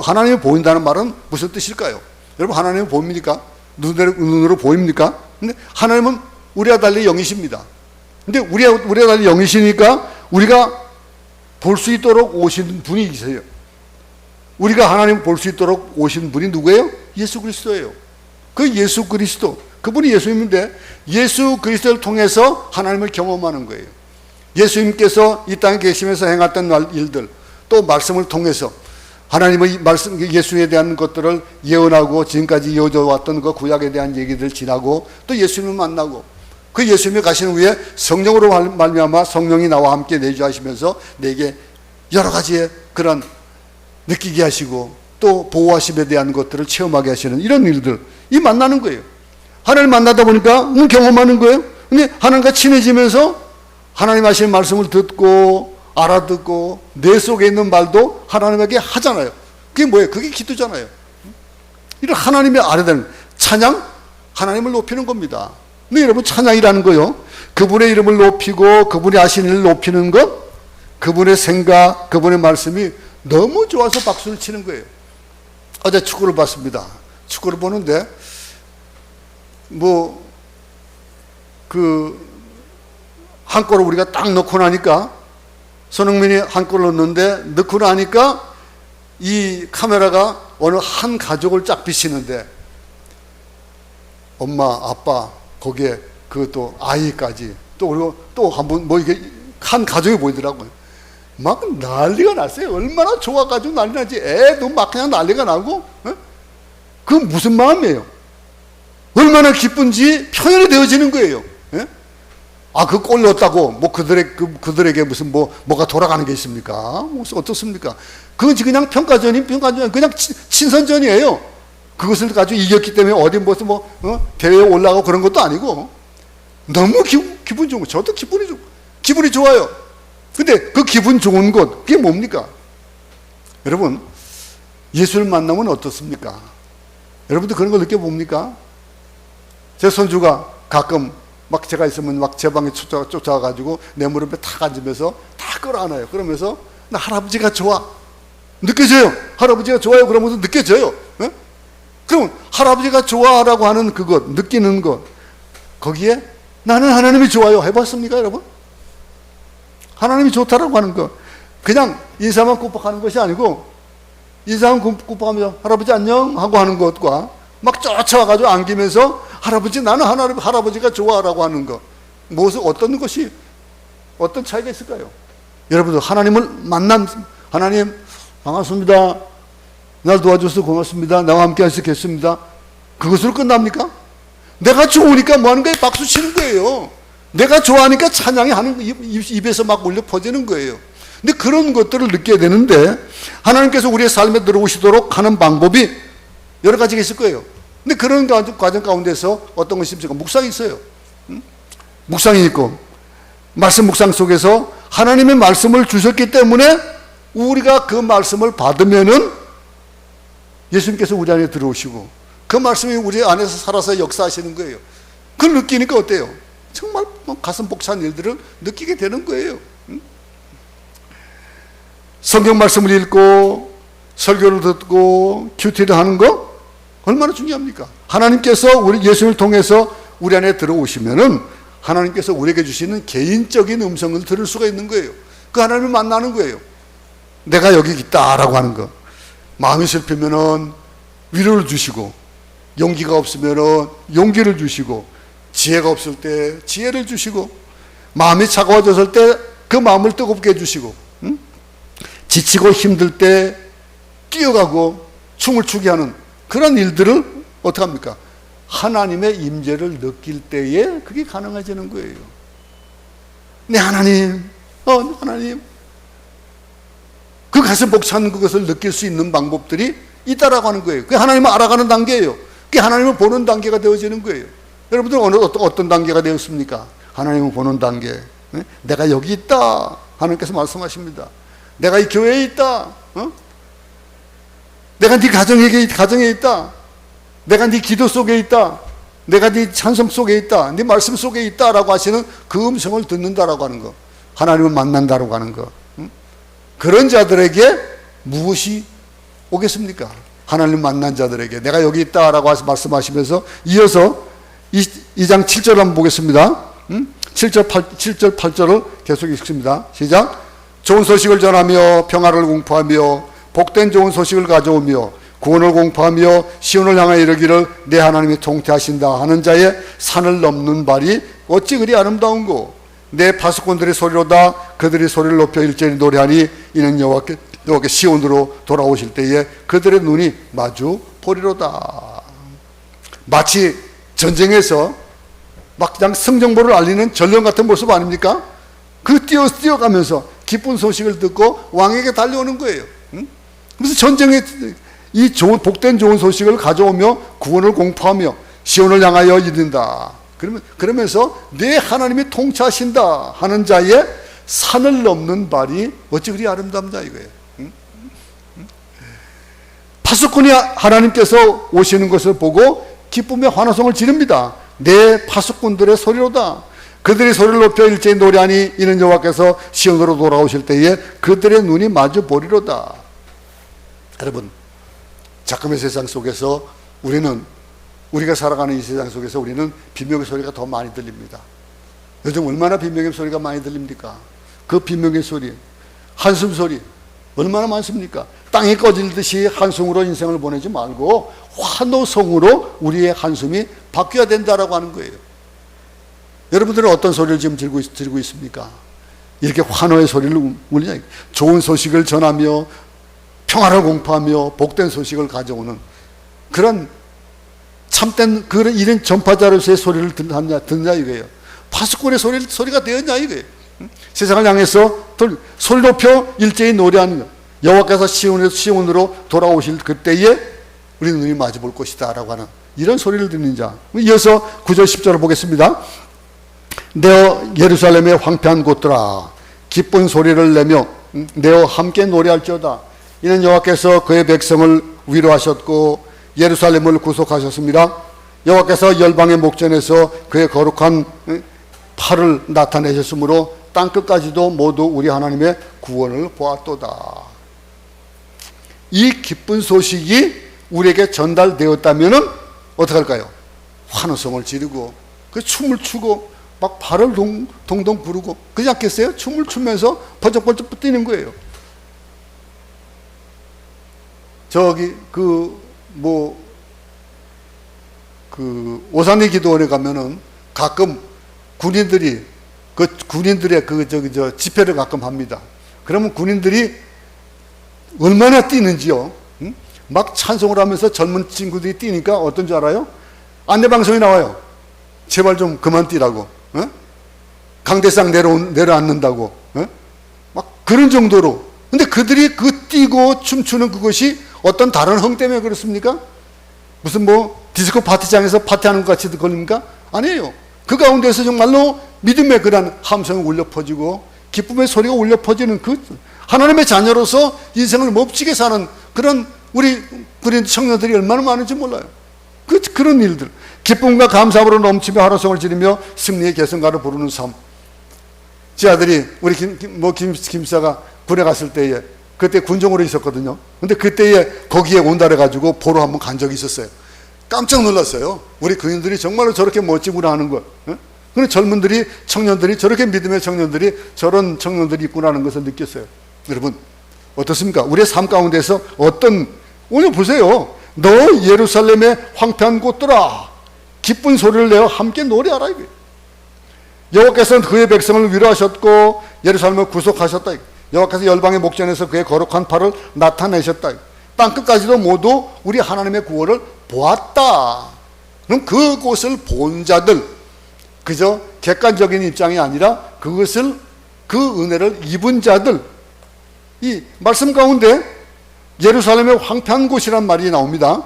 하나님이 보인다는 말은 무슨 뜻일까요? 여러분, 하나님은 보입니까? 눈으로 보입니까? 근데 하나님은 우리와 달리 영이십니다. 근데 우리와 달리 영이시니까 우리가 볼 수 있도록 오신 분이 계세요. 우리가 하나님을 볼 수 있도록 오신 분이 누구예요? 예수 그리스도예요. 그 예수 그리스도, 그분이 예수님인데 예수 그리스도를 통해서 하나님을 경험하는 거예요. 예수님께서 이 땅에 계시면서 행했던 일들, 또 말씀을 통해서 하나님의 말씀, 예수에 대한 것들을 예언하고 지금까지 이어져 왔던 그 구약에 대한 얘기들 지나고 또 예수님을 만나고 그 예수님이 가신 후에 성령으로 말미암아 성령이 나와 함께 내주하시면서 내게 여러 가지의 그런 느끼게 하시고 또 보호하심에 대한 것들을 체험하게 하시는 이런 일들, 이 만나는 거예요. 하나님 만나다 보니까 경험하는 거예요. 근데 하나님과 친해지면서 하나님 하시는 말씀을 듣고 알아듣고 내 속에 있는 말도 하나님에게 하잖아요. 그게 뭐예요? 그게 기도잖아요. 이런 하나님의 알아야 되는 찬양, 하나님을 높이는 겁니다. 근데 여러분, 찬양이라는 거요, 그분의 이름을 높이고 그분이 하신 일을 높이는 것, 그분의 생각, 그분의 말씀이 너무 좋아서 박수를 치는 거예요. 어제 축구를 봤습니다. 축구를 보는데 한 골을 우리가 딱 넣고 나니까, 손흥민이 한 골을 넣고 나니까 이 카메라가 어느 한 가족을 쫙 비치는데 엄마, 아빠, 거기에 또 아이까지 그리고 또 한 분 이게 한 가족이 보이더라고요. 막 난리가 났어요. 얼마나 좋아가지고 난리 나지. 애도 막 그냥 난리가 나고. 그 무슨 마음이에요? 얼마나 기쁜지 표현이 되어지는 거예요. 그 골 넣었다고 그들에게 무슨 뭐가 돌아가는 게 있습니까? 어떻습니까? 그건 그냥 평가전이 그냥 친선전이에요. 그것을 가지고 이겼기 때문에 어디 대회에 올라가고 그런 것도 아니고, 너무 기분 좋은 거. 저도 기분이 좋아요. 근데 그 기분 좋은 것, 그게 뭡니까? 여러분, 예수를 만나면 어떻습니까? 여러분들 그런 거 느껴봅니까? 제 손주가 가끔 제가 있으면 제 방에 쫓아가가지고 내 무릎에 탁 앉으면서 다 끌어안아요. 그러면서 나 할아버지가 좋아. 느껴져요. 할아버지가 좋아요. 그러면서 느껴져요. 그럼 할아버지가 좋아라고 하는 그것, 느끼는 것, 거기에 나는 하나님이 좋아요. 해봤습니까, 여러분? 하나님이 좋다라고 하는 것, 그냥 인사만 꾹꾹하는 것이 아니고, 인사만 꾹꾹하면서 할아버지 안녕 하고 하는 것과 막 쫓아와가지고 안기면서 할아버지, 나는 할아버지가 좋아라고 하는 것, 어떤 차이가 있을까요? 여러분들, 하나님을 하나님 반갑습니다, 날 도와줘서 고맙습니다, 나와 함께 할 수 있겠습니다, 그것으로 끝납니까? 내가 좋으니까 뭐 하는 거예요? 박수 치는 거예요. 내가 좋아하니까 찬양이 입에서 막 울려 퍼지는 거예요. 근데 그런 것들을 느껴야 되는데 하나님께서 우리의 삶에 들어오시도록 하는 방법이 여러 가지가 있을 거예요. 근데 그런 과정 가운데서 어떤 것이 있습니까? 묵상이 있어요. 묵상이 있고 말씀 묵상 속에서 하나님의 말씀을 주셨기 때문에 우리가 그 말씀을 받으면은 예수님께서 우리 안에 들어오시고 그 말씀이 우리 안에서 살아서 역사하시는 거예요. 그걸 느끼니까 어때요? 정말 가슴 벅찬 일들을 느끼게 되는 거예요. 성경 말씀을 읽고 설교를 듣고 큐티를 하는 거 얼마나 중요합니까? 하나님께서 우리 예수님을 통해서 우리 안에 들어오시면은 하나님께서 우리에게 주시는 개인적인 음성을 들을 수가 있는 거예요. 그 하나님을 만나는 거예요. 내가 여기 있다라고 하는 거. 마음이 슬프면은 위로를 주시고, 용기가 없으면은 용기를 주시고, 지혜가 없을 때 지혜를 주시고, 마음이 차가워졌을 때 그 마음을 뜨겁게 해주시고, 지치고 힘들 때 뛰어가고 춤을 추게 하는 그런 일들을 어떻게 합니까? 하나님의 임재를 느낄 때에 그게 가능해지는 거예요. 네, 하나님, 하나님. 그 가슴 벅찬 그것을 느낄 수 있는 방법들이 있다라고 하는 거예요. 그게 하나님을 알아가는 단계예요. 그게 하나님을 보는 단계가 되어지는 거예요. 여러분들은 어떤 단계가 되었습니까? 하나님을 보는 단계. 내가 여기 있다. 하나님께서 말씀하십니다. 내가 이 교회에 있다. 내가 네 가정에 있다. 내가 네 기도 속에 있다. 내가 네 찬송 속에 있다. 네 말씀 속에 있다라고 하시는 그 음성을 듣는다라고 하는 거. 하나님을 만난다라고 하는 거. 그런 자들에게 무엇이 오겠습니까? 하나님 만난 자들에게 내가 여기 있다라고 말씀하시면서 이어서 2장 7절 한번 보겠습니다. 7절 8절을 계속 읽습니다. 시작. 좋은 소식을 전하며 평화를 공포하며 복된 좋은 소식을 가져오며 구원을 공포하며 시온을 향하여 이르기를 내 하나님이 통치하신다 하는 자의 산을 넘는 발이 어찌 그리 아름다운고 내 파수꾼들의 소리로다 그들이 소리를 높여 일제히 노래하니 이는 여호와께 시온으로 돌아오실 때에 그들의 눈이 마주 보리로다. 마치 전쟁에서 막 그냥 승정보를 알리는 전령 같은 모습 아닙니까? 그 뛰어가면서 기쁜 소식을 듣고 왕에게 달려오는 거예요. 그래서 전쟁에 이 복된 좋은 소식을 가져오며 구원을 공포하며 시온을 향하여 이른다. 그러면서 내 하나님이 통치하신다 하는 자의 산을 넘는 발이 어찌 그리 아름답다 이거예요. 파수꾼이 하나님께서 오시는 것을 보고 기쁨의 환호성을 지릅니다. 내 파수꾼들의 소리로다. 그들이 소리를 높여 일제히 노래하니 이는 여호와께서 시온으로 돌아오실 때에 그들의 눈이 마주 보리로다. 여러분, 작금의 세상 속에서 우리가 살아가는 이 세상 속에서 우리는 비명의 소리가 더 많이 들립니다. 요즘 얼마나 비명의 소리가 많이 들립니까? 그 비명의 소리, 한숨 소리 얼마나 많습니까? 땅이 꺼질듯이 한숨으로 인생을 보내지 말고 환호성으로 우리의 한숨이 바뀌어야 된다라고 하는 거예요. 여러분들은 어떤 소리를 지금 들고 있습니까? 이렇게 환호의 소리를 울리냐? 좋은 소식을 전하며 평화를 공포하며 복된 소식을 가져오는 그런 참된 그런 이런 전파자로서의 소리를 듣냐 이거예요. 파수꾼의 소리가 되었냐 이거예요. 세상을 향해서 소리 높여 일제히 노래하는 것. 여호와께서 시온으로 돌아오실 그때에 우리 눈이 마주 볼 것이다 라고 하는 이런 소리를 듣는 자. 이어서 9절 10절을 보겠습니다. 내어 예루살렘의 황폐한 곳들아 기쁜 소리를 내며 내어 함께 노래할지어다. 이는 여호와께서 그의 백성을 위로하셨고 예루살렘을 구속하셨습니다. 여호와께서 열방의 목전에서 그의 거룩한 팔을 나타내셨으므로 땅끝까지도 모두 우리 하나님의 구원을 보았도다. 이 기쁜 소식이 우리에게 전달되었다면 어떻게 할까요? 환호성을 지르고 그 춤을 추고 막 발을 동동 부르고 그러지 않겠어요? 춤을 추면서 번쩍번쩍 뛰는 거예요. 저기 오산리 기도원에 가면은 가끔 군인들의 집회를 가끔 합니다. 그러면 군인들이 얼마나 뛰는지요. 막 찬송을 하면서 젊은 친구들이 뛰니까 어떤 줄 알아요? 안내방송이 나와요. 제발 좀 그만 뛰라고. 강대상 내려앉는다고. 막 그런 정도로. 근데 그들이 그 뛰고 춤추는 그것이 어떤 다른 흥 때문에 그렇습니까? 무슨 뭐 디스코 파티장에서 파티하는 것 같이 걸립니까? 아니에요. 그 가운데서 정말로 믿음의 그런 함성이 울려 퍼지고 기쁨의 소리가 울려 퍼지는 그 하나님의 자녀로서 인생을 멋지게 사는 그런 우리 청년들이 얼마나 많은지 몰라요. 그런 일들, 기쁨과 감사로 넘치며 하루성을 지르며 승리의 개성가를 부르는 삶. 제 아들이 우리 김사가 군에 갔을 때에 그때 군종으로 있었거든요. 근데 그때에 거기에 온다 해가지고 보러 한번 간 적이 있었어요. 깜짝 놀랐어요. 우리 군인들이 정말로 저렇게 멋지구나 하는 것. 그런 젊은들이, 청년들이, 저렇게 믿음의 청년들이 저런 청년들이 있구나 하는 것을 느꼈어요. 여러분, 어떻습니까? 우리의 삶 가운데서 오늘 보세요. 너 예루살렘의 황폐한 곳들아, 기쁜 소리를 내어 함께 노래하라. 여호와께서는 그의 백성을 위로하셨고 예루살렘을 구속하셨다. 여호와께서 열방의 목전에서 그의 거룩한 팔을 나타내셨다. 땅끝까지도 모두 우리 하나님의 구원을 보았다. 그럼 그곳을 본 자들, 그저 객관적인 입장이 아니라 그 은혜를 입은 자들, 이 말씀 가운데 예루살렘의 황폐한 곳이란 말이 나옵니다.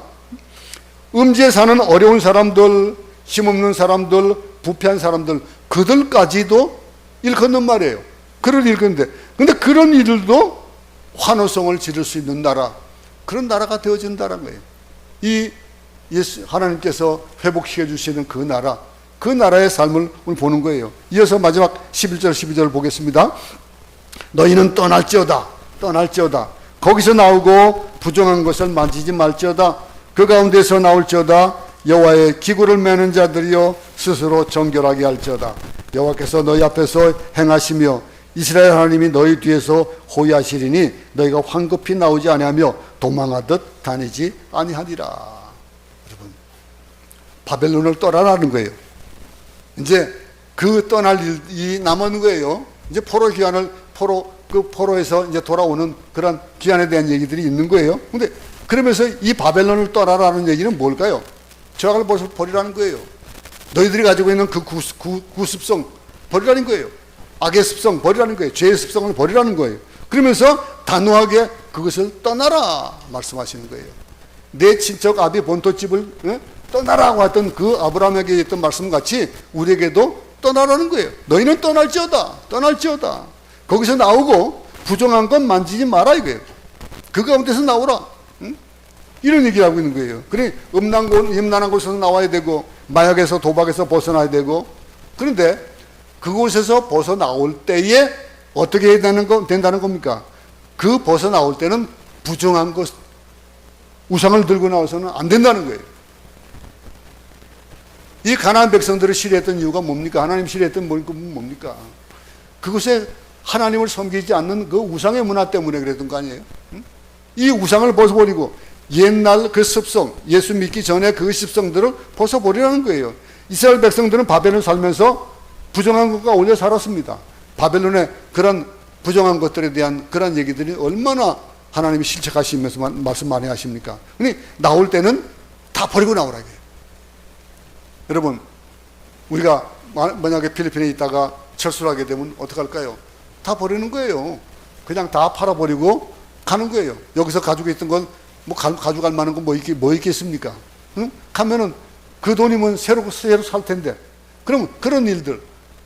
음지에 사는 어려운 사람들, 힘없는 사람들, 부패한 사람들, 그들까지도 일컫는 말이에요. 그를 일컫는데, 근데 그런 이들도 환호성을 지를 수 있는 나라, 그런 나라가 되어진다는 거예요. 이 예수 하나님께서 회복시켜 주시는 그 나라, 그 나라의 삶을 오늘 보는 거예요. 이어서 마지막 11절 12절을 보겠습니다. 너희는 떠날지어다 거기서 나오고 부정한 것을 만지지 말지어다. 그 가운데서 나올지어다. 여호와의 기구를 매는 자들이여 스스로 정결하게 할지어다. 여호와께서 너희 앞에서 행하시며 이스라엘 하나님이 너희 뒤에서 호위하시리니 너희가 황급히 나오지 아니하며 도망하듯 다니지 아니하리라. 여러분, 바벨론을 떠나라는 거예요. 이제 그 떠날 일이 남은 거예요. 이제 포로 기한을 포로에서 이제 돌아오는 그런 기한에 대한 얘기들이 있는 거예요. 근데 그러면서 이 바벨론을 떠나라는 얘기는 뭘까요? 죄악을 버리라는 거예요. 너희들이 가지고 있는 그 구습성 버리라는 거예요. 악의 습성 버리라는 거예요. 죄의 습성을 버리라는 거예요. 그러면서 단호하게 그것을 떠나라 말씀하시는 거예요. 내 친척 아비 본토집을 떠나라고 했던 그 아브라함에게 했던 말씀같이 우리에게도 떠나라는 거예요. 너희는 떠날지어다. 거기서 나오고 부정한 건 만지지 마라 이거예요. 그 가운데서 나오라. 이런 얘기를 하고 있는 거예요. 그래, 음란한 곳에서 나와야 되고 마약에서 도박에서 벗어나야 되고, 그런데 그곳에서 벗어나올 때에 어떻게 해야 된다는 겁니까? 그 벗어나올 때는 부정한 것, 우상을 들고 나와서는 안 된다는 거예요. 이 가나안 백성들을 싫어했던 이유가 뭡니까? 하나님 싫어했던 뭡니까? 그곳에 하나님을 섬기지 않는 그 우상의 문화 때문에 그랬던 거 아니에요? 이 우상을 벗어버리고 옛날 그 습성, 예수 믿기 전에 그 습성들을 벗어버리라는 거예요. 이스라엘 백성들은 바벨론 살면서 부정한 것과 올려 살았습니다. 바벨론의 그런 부정한 것들에 대한 그런 얘기들이 얼마나 하나님이 실책하시면서 말씀 많이 하십니까? 근데 나올 때는 다 버리고 나오라 이거예요. 여러분, 우리가 만약에 필리핀에 있다가 철수를 하게 되면 어떡할까요? 다 버리는 거예요. 그냥 다 팔아버리고 가는 거예요. 여기서 가지고 있던 건 뭐 가져갈 만한 건 뭐 있겠습니까? 응? 가면은 그 돈이면 새로 살 텐데. 그럼 그런 일들,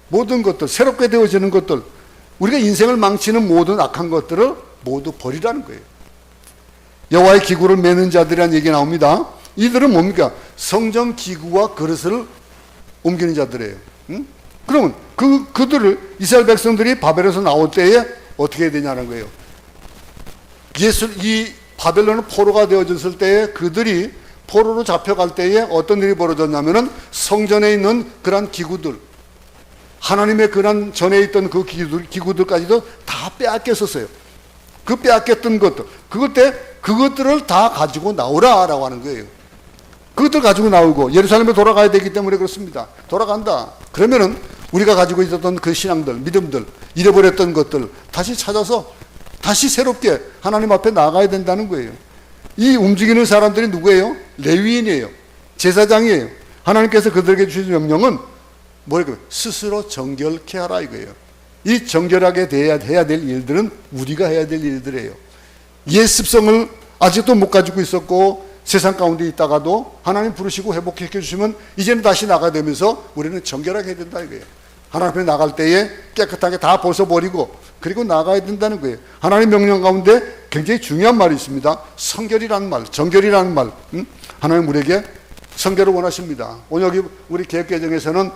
모든 것들, 새롭게 되어지는 것들, 우리가 인생을 망치는 모든 악한 것들을 모두 버리라는 거예요. 여호와의 기구를 매는 자들이라는 얘기 나옵니다. 이들은 뭡니까? 성전 기구와 그릇을 옮기는 자들이에요. 응? 그러면 그들을 이스라엘 백성들이 바벨에서 나올 때에 어떻게 해야 되냐는 거예요. 이 바벨론은 포로가 되어졌을 때에 그들이 포로로 잡혀갈 때에 어떤 일이 벌어졌냐면은 성전에 있는 그런 기구들, 하나님의 그런 전에 있던 그 기구들까지도 다 빼앗겼었어요. 그 빼앗겼던 것들, 그것들을 다 가지고 나오라라고 하는 거예요. 그것들 가지고 나오고 예루살렘에 돌아가야 되기 때문에 그렇습니다. 돌아간다. 그러면은 우리가 가지고 있었던 그 신앙들, 믿음들, 잃어버렸던 것들 다시 찾아서 다시 새롭게 하나님 앞에 나가야 된다는 거예요. 이 움직이는 사람들이 누구예요? 레위인이에요. 제사장이에요. 하나님께서 그들에게 주신 명령은 뭐예요? 스스로 정결케 하라 이거예요. 이 정결하게 해야 될 일들은 우리가 해야 될 일들이에요. 옛 습성을 아직도 못 가지고 있었고 세상 가운데 있다가도 하나님 부르시고 회복시켜 주시면 이제는 다시 나가야 되면서 우리는 정결하게 해야 된다 이거예요. 하나님 앞에 나갈 때에 깨끗하게 다 벗어버리고 그리고 나가야 된다는 거예요. 하나님 명령 가운데 굉장히 중요한 말이 있습니다. 성결이라는 말, 정결이라는 말. 하나님 우리에게 성결을 원하십니다. 오늘 여기 우리 개혁개정에서는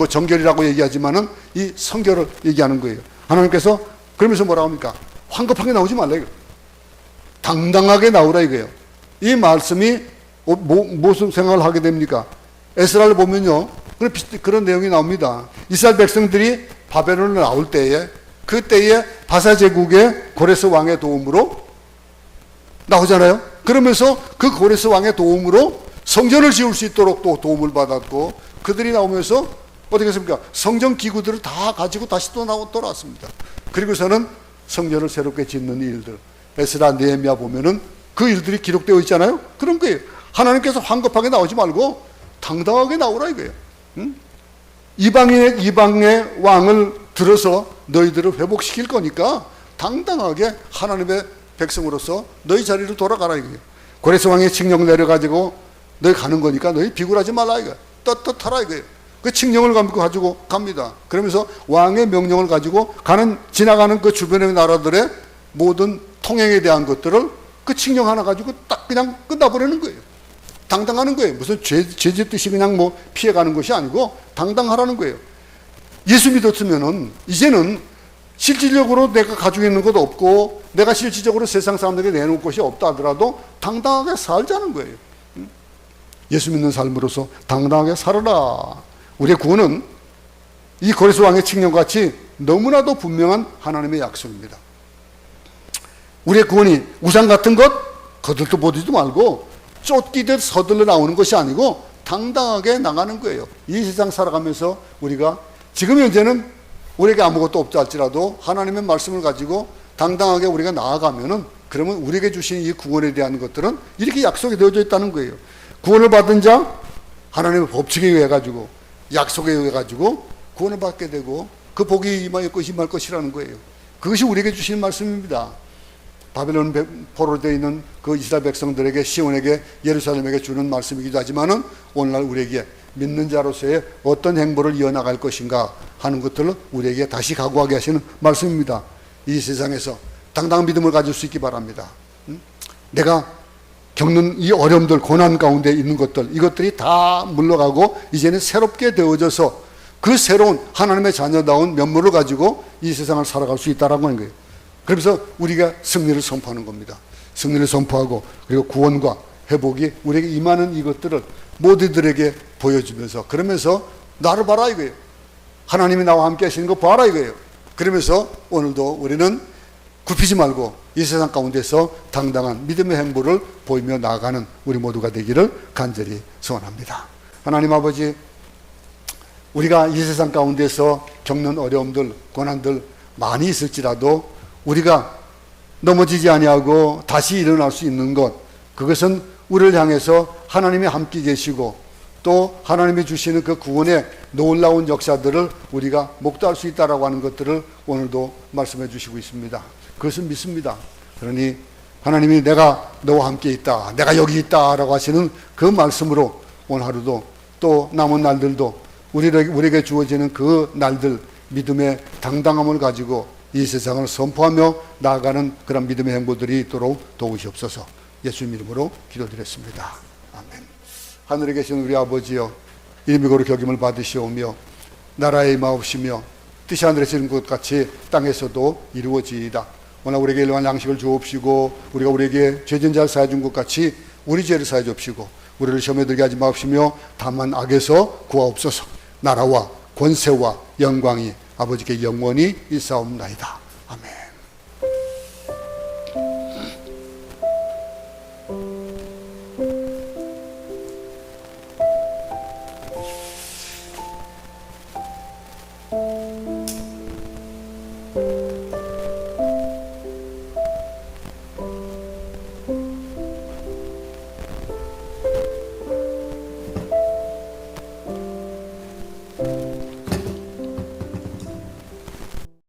정결이라고 얘기하지만은 이 성결을 얘기하는 거예요. 하나님께서 그러면서 뭐라고 합니까? 황급하게 나오지 말라 이거. 당당하게 나오라 이거예요. 이 말씀이 무슨 생각을 하게 됩니까? 에스라를 보면요, 그런 내용이 나옵니다. 이스라엘 백성들이 바벨론을 나올 때에 그때에 바사 제국의 고레스 왕의 도움으로 나오잖아요. 그러면서 그 고레스 왕의 도움으로 성전을 지을 수 있도록 또 도움을 받았고 그들이 나오면서 어떻게 했습니까? 성전 기구들을 다 가지고 다시 또 돌아왔습니다. 그리고서는 성전을 새롭게 짓는 일들, 에스라, 느헤미야 보면은 그 일들이 기록되어 있잖아요. 그런 거예요. 하나님께서 황급하게 나오지 말고 당당하게 나오라 이거예요. 이방의 왕을 들어서 너희들을 회복시킬 거니까 당당하게 하나님의 백성으로서 너희 자리로 돌아가라 이거예요. 고레스 왕의 칙령 내려가지고 너희 가는 거니까 너희 비굴하지 말라 이거예요. 떳떳하라 이거예요. 그 칙령을 가지고 갑니다. 그러면서 왕의 명령을 가지고 지나가는 그 주변의 나라들의 모든 통행에 대한 것들을 그 칙령 하나 가지고 딱 그냥 끝나버리는 거예요. 당당하는 거예요. 무슨 죄짓듯이 그냥 뭐 피해가는 것이 아니고 당당하라는 거예요. 예수 믿었으면은 이제는 실질적으로 내가 가지고 있는 것도 없고 내가 실질적으로 세상 사람들에게 내놓을 것이 없다 하더라도 당당하게 살자는 거예요. 예수 믿는 삶으로서 당당하게 살아라. 우리의 구원은 이 고레스 왕의 칙령같이 너무나도 분명한 하나님의 약속입니다. 우리의 구원이 우상 같은 것 거들떠 보지도 말고 쫓기듯 서둘러 나오는 것이 아니고 당당하게 나가는 거예요. 이 세상 살아가면서 우리가 지금 현재는 우리에게 아무것도 없다 할지라도 하나님의 말씀을 가지고 당당하게 우리가 나아가면은 그러면 우리에게 주신 이 구원에 대한 것들은 이렇게 약속이 되어져 있다는 거예요. 구원을 받은 자 하나님의 법칙에 의해 가지고 약속에 의해 가지고 구원을 받게 되고 그 복이 임할 것이라는 거예요. 그것이 우리에게 주신 말씀입니다. 바벨론 포로로 되어 있는 그 이스라엘 백성들에게 시온에게 예루살렘에게 주는 말씀이기도 하지만은 오늘날 우리에게 믿는 자로서의 어떤 행보를 이어나갈 것인가 하는 것들을 우리에게 다시 각오하게 하시는 말씀입니다. 이 세상에서 당당한 믿음을 가질 수 있기 바랍니다. 내가 겪는 이 어려움들, 고난 가운데 있는 것들, 이것들이 다 물러가고 이제는 새롭게 되어져서 그 새로운 하나님의 자녀다운 면모를 가지고 이 세상을 살아갈 수 있다라고 하는 거예요. 그래서 우리가 승리를 선포하는 겁니다. 승리를 선포하고 그리고 구원과 회복이 우리에게 임하는 이것들을 모두들에게 보여주면서 그러면서 나를 봐라 이거예요. 하나님이 나와 함께 하시는 거 봐라 이거예요. 그러면서 오늘도 우리는 굽히지 말고 이 세상 가운데서 당당한 믿음의 행보를 보이며 나아가는 우리 모두가 되기를 간절히 소원합니다. 하나님 아버지, 우리가 이 세상 가운데서 겪는 어려움들, 고난들 많이 있을지라도 우리가 넘어지지 아니하고 다시 일어날 수 있는 것, 그것은 우리를 향해서 하나님이 함께 계시고 또 하나님이 주시는 그 구원의 놀라운 역사들을 우리가 목도할 수 있다라고 하는 것들을 오늘도 말씀해 주시고 있습니다. 그것은 믿습니다. 그러니 하나님이 내가 너와 함께 있다, 내가 여기 있다라고 하시는 그 말씀으로 오늘 하루도 또 남은 날들도 우리에게 주어지는 그 날들 믿음의 당당함을 가지고 이 세상을 선포하며 나아가는 그런 믿음의 행보들이 있도록 도우시옵소서. 예수님 이름으로 기도드렸습니다. 아멘. 하늘에 계신 우리 아버지여, 이름이 거룩히 여김을 받으시오며 나라의 임하옵시며 뜻이 하늘에서 이룬 것 같이 땅에서도 이루어지이다. 오늘 우리에게 일용할 양식을 주옵시고 우리가 우리에게 죄진 자를 사해 준 것 같이 우리 죄를 사해 주옵시고 우리를 시험에 들게 하지 마옵시며 다만 악에서 구하옵소서. 나라와 권세와 영광이 아버지께 영원히 있사옵나이다. 아멘.